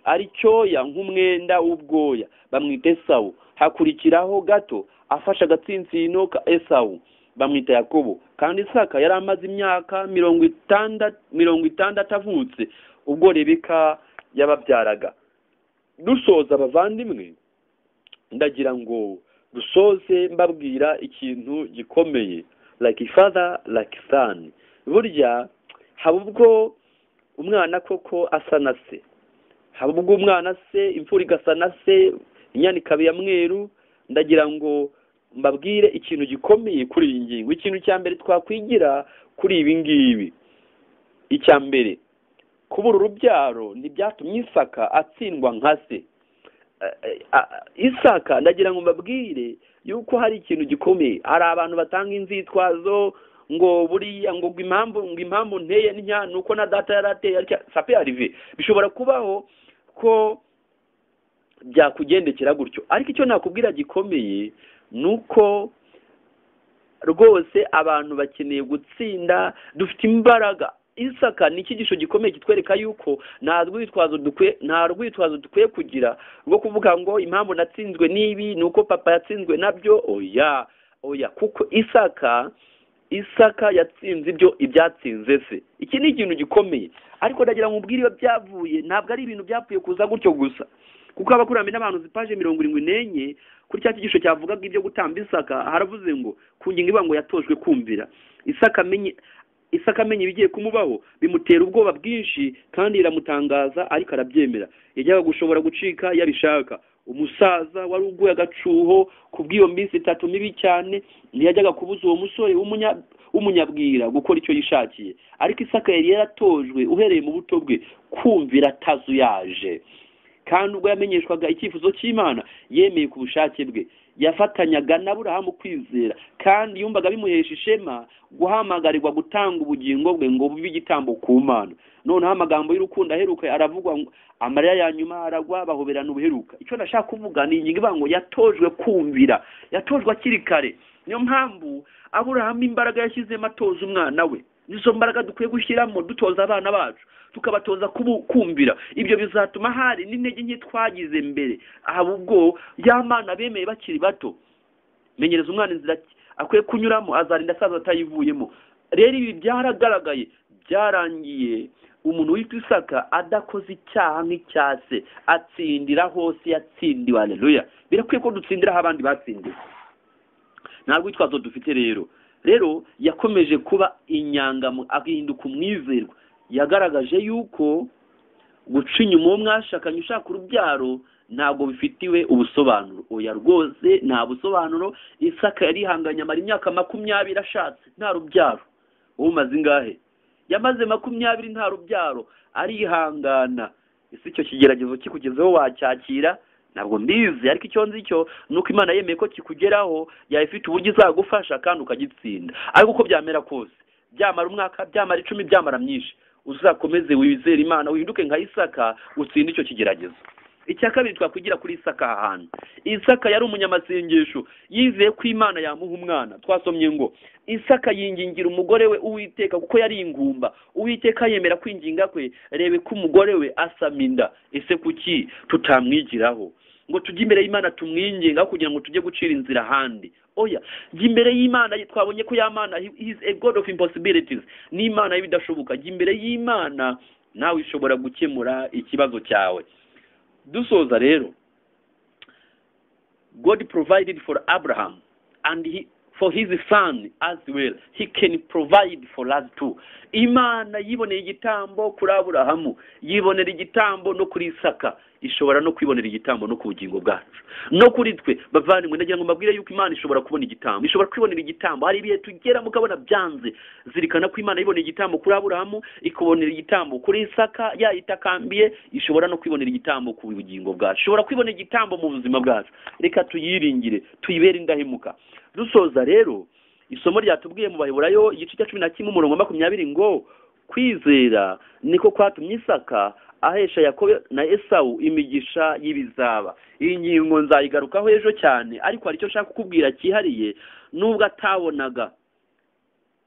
ari cyoya nk'umwenda w'ubwoya, bamwita Esawu. Hakurikiraho gato afasha agatsinsino ka Esawu, bamwita Yakobo. Kandi Isaka yari amaze imyaka 60 avutse ubwo Rebeka yababyaraga. Dusoza abavandimwe, ndagira ngo dusoze mbabwira ikintu gikomeye, like father like son. Burya haba ubwo umwana koko asa na se, haba ubwo umwana se imfura igasa na se, inyana ikaba ya mweru. Ndagira ngo mbabwire ikintu gikomeye kuri iyi ngingo. Ikintu cya mbere twakwigira kuri ibi ngibi, icya mbere, kubura urubyaro ntibyatumye Isaka atsindwa nka se. Isaka ndagira ngo mbabwire yuko hari ikintu gikomeye. Hari abantu batanga inzitwazo ngo buriya ngo impamvu nteye ntya nuko na data yarateye sape arrivé. Bishobora kubaho ko byakugendekera gutyo, ariko icyo nakubwira gikomeye nuko rwose abantu bakeneye gutsinda, dufite imbaraga. Isaka ni ikigisho gikomeye kitwereka yuko nta rwitwazo dukwiye kugira rwo kuvuga ngo impamvu natsinzwe nibi nuko papa yatsinzwe nabyo. Oya, kuko Isaka yatsinze ibyatsinze se. Iki ni ikintu gikomeye, ariko ndagira ngo ubwire iyo byavuye ntabwo ari ibintu byapfuye kuza gutyo gusa, kuko abakurambere n'abantu zipaje 74 kuri cya kigisho cyavugaga ibyo gutamba Isaka haravuze ngo kunginga ibango yatojwe kumvira. Isaka amenye ibigiye kumubaho bimutera ubwoba bwinshi kandi iramutangaza, ariko arabyemera. Yajyaga gushobora gucika yabishaka. Umusaza wari uguye agacuho kubw'iyo minsi 3 mibi cyane, ntiyajyaga kubuza uwo musore w'umunyabwira gukora icyo yishakiye. Ariko Isaka yari yaratojwe uhereye mu buto bwe kumvira atazuyaje, kandi ubwo yamenyeshwaga icyifuzo cy'Imana yemeye ku bushake bwe. Yafatanyaga na Aburahamu kwizera, kandi yumvaga bimuhesha ishema guhamagarirwa gutanga ubugingo bwe ngo bube igitambo ku Mana. Noneho amagambo y'urukundo aheruka aravugwa ngo amarira ya nyuma aragwa bahoberana ubuheruka. Icyo nashaka kuvuga ni ingingo ngo yatojwe kumvira, yatojwe akiri kare. Niyo mpamvu Aburahamu imbaraga yashyizemo atoza umwana we. Nizo mbaraga dukwiye gushyiramo dutoza abana bacu, tukabatoza kumvira. Ibyo bizatuma hari n'intege nke twagize mbere ahubwo y'Imana bemeye bakiri bato. Menyereza umwana inzira akwiye kunyuramo, azarinda asaza atayivuyemo. Rero ibi byaragaragaye, byarangiye umuntu witwa Isaka adakoze icyaha nk'icyase, atsindira hose yatsindiwe. Haleluya. Birakwiye ko dutsindira aho abandi batsindiwe. Ntabwo itwazo dufite rero yakomeje kuba inyangamo, ahinduka umwizerwa. Yagaragaje yuko guca inyuma uwo mwashakanye ushaka urubyaro ntabwo bifitiwe ubusobanuro. Oya rwose nta busobanuro. Isaka yarihanganye amara imyaka 20 ashatse nta rubyaro. Umaze ingahe? Yamaze 20 nta rubyaro, arihangana. Ese icyo kigeragezo kikugezeho wacyakira? Ntabwo mbizi, ariko icyo nzi cyo nuko Imana yemeye ko kikugeraho yafite uburyo izagufasha kandi ukagitsinda. Ariko uko byamera kose, byamara umwaka, byamara 10, byamara myinshi, uzakomeze wizere Imana, uhinduke nka Isaka, utsinde icyo kigeragezo. Icya kabiri twakwigira kuri Isaka ahantu. Isaka yari umunyamasengesho, yizeye ko Imana yamuha umwana. Twasomye ngo Isaka yingingira umugore we Uwiteka kuko yari ingumba. Uwiteka yemera kwinginga kwe, rebe ko umugore we asaminda. Ese kuki tutamwigiraho ngo tujye imbere y'Imana tumwinginga kugira ngo tujye gucira inzira handi? Oya, jya imbere y'Imana. Twabonye ko y'Imana is a God of impossibilities. Ni Imana y'ibidashoboka. Jya imbere y'Imana nawe ishobora gukemura ikibazo cyawe. Dusoza rero, God provided for Abraham and for his son as well. He can provide for us too. Imana yiboneye igitambo kuri Aburahamu, yibonera igitambo no kuri Isaka. ishobora no kwibonera igitambo no ku bugingo bwacu no kuri twe bavandimwe. ndagira ngo mbabwire yuko Imana ishobora kubona igitambo, ishobora kwibonera igitambo. Hari ibihe tugera mukabona byanze, zirikana ko Imana yibonera igitambo kuri Aburahamu, ikubonera igitambo kuri Isaka yayitakambiye, ishobora no kwibonera igitambo ku bugingo bwacu, ishobora kwibonera igitambo mu buzima bwacu. Reka tuyiringire, tuyibere indahemuka. Dusoza rero, isomo ryatubwiye mu Baheburayo igice cya 11 umurongo wa 20 ngo kwizera niko kwatumye Isaka ahesha Yakobo na Esawu imigisha y'ibizaba. Iyi ngingo nzayigarukaho ejo cyane, ariko hari icyo nshaka kukubwira cyihariye. Nubwo atabonaga,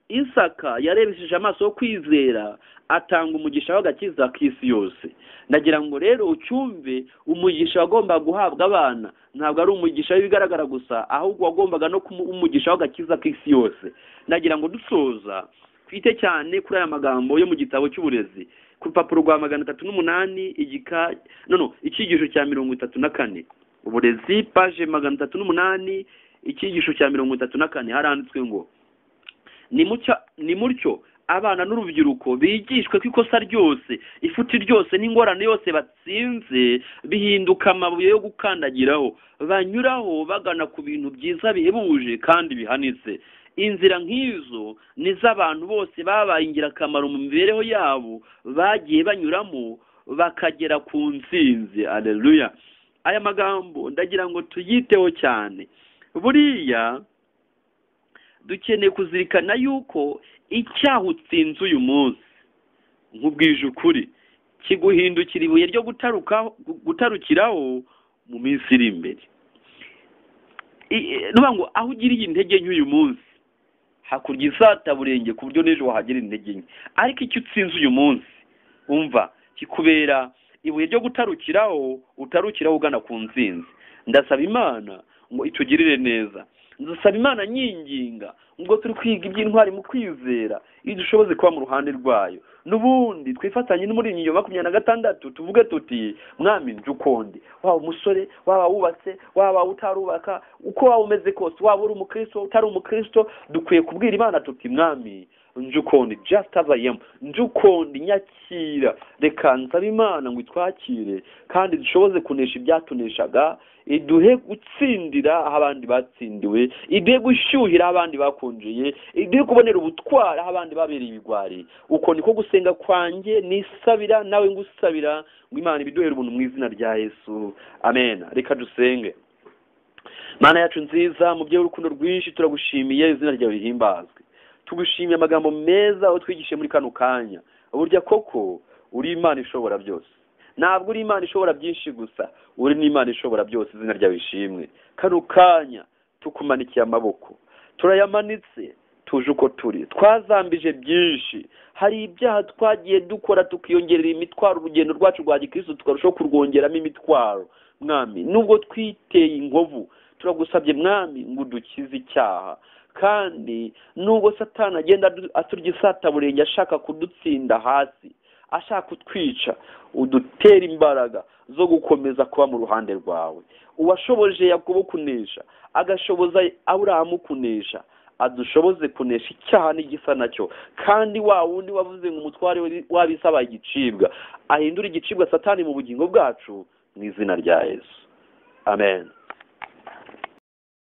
Isaka yarebesheje amaso yo kwizera, atanga umugisha w'agakiza k'isi yose. Ndagira ngo rero ucyumve, umugisha wagomba guhabwa abana ntabwo ari umugisha w'ibigaragara gusa, ahubwo wagombaga no umugisha w'agakiza k'isi yose. Ndagira ngo dusoza twite cyane kuri aya magambo yo mu gitabo cy'uburezi ku rupapuro rwa 308 icyigisho cya 34. Uburezi page 308 icyigisho cya 34 haranditswe ngo ni mutyo abana n'urubyiruko bigishwe ko ikosa ryose, ifuti ryose n'ingorane yose batsinze bihinduka amabuye yo gukandagiraho, banyuraho bagana ku bintu byiza bihebuje kandi bihanitse. Inzira nk'izo n'iz'abantu bose babaye ingirakamaro mu mibereho yabo, bagiye banyuramo bakagera ku ntsinzi. Haleluya! Aya magambo ndagira ngo tuyiteho cyane. Buriya dukeneye kuzirikana yuko icyaha utsinze uyu munsi, nkubwije ukuri, kiguhindukira ibuye ryo gutarukiraho mu minsi iri imbere. Nuvuga ngo aho ugiriye intege nke uyu munsi, hakurya isataburenge ku buryo n'ejo wahagira intege nke. Ariko icyo utsinze uyu munsi, umva, kikubera ibuye ryo gutarukiraho, utarukiraho ugana ku ntsinzi. Ndasaba Imana ngo itugirire neza. Ndasaba Imana nyinginga ngo turi kwiga iby'intwari mu kwizera, idushoboze kuba mu ruhande rwayo. Nubundi twifatanye muri inyiyo 26 tuvuge tuti Mwami njukondi, waba umusore, waba wubatse, waba utarubaka, uko waba umeze kose, waba uri umukristo utari umukristo, dukwiye kubwira Imana tuti Mwami njukondi, just as I am, njukondi nyakira. Reka nsaba Imana ngo itwakire kandi dushoboze kunesha ibyatuneshaga, iduhe gutsindira aho abandi batsindiwe, iduhe gushyuhira aho abandi bakonjeye, iduhe kubonera ubutwara aho abandi babereye ibigwari. Uko niko gusenga kwanjye nisabira nawe ngusabira ngo Imana ibiduhere ubuntu mu izina rya Yesu. Amen. Reka dusenge. Mana yacu nziza, mu by'urukundo rwinshi turagushimiye, izina ryawe rihimbazwe. Tugushimiye amagambo meza aho twigishe muri kano kanya. Burya koko uri Imana ishobora byose. Ntabwo uri Imana ishobora byinshi gusa, uri n'Imana ishobora byose, izina ryawe ishimwe. Kano kanya tukumanikiye amaboko, turayamanitse, tuje uko turi, twazambije byinshi. Hari ibyaha twagiye dukora tukiyongerera imitwaro, urugendo rwacu rwa gikristo tukarushaho kurwongeramo imitwaro. Mwami, nubwo twiteye inkovu, turagusabye Mwami ngo udukize icyaha. Kandi nubwo Satani agenda aturya isataburenge ashaka kudutsinda hasi, ashaka kutwica, udutera imbaraga zo gukomeza kuba mu ruhande rwawe. Uwashoboje Yakobo kunesha, agashoboza Aburahamu kunesha, adushoboze kunesha icyaha n'igisa nacyo. Kandi wa wundi wavuze ngo umutware wabisaba igicibwa, ahindura igicibwa Satani mu bugingo bwacu, mu izina rya Yesu. Amen.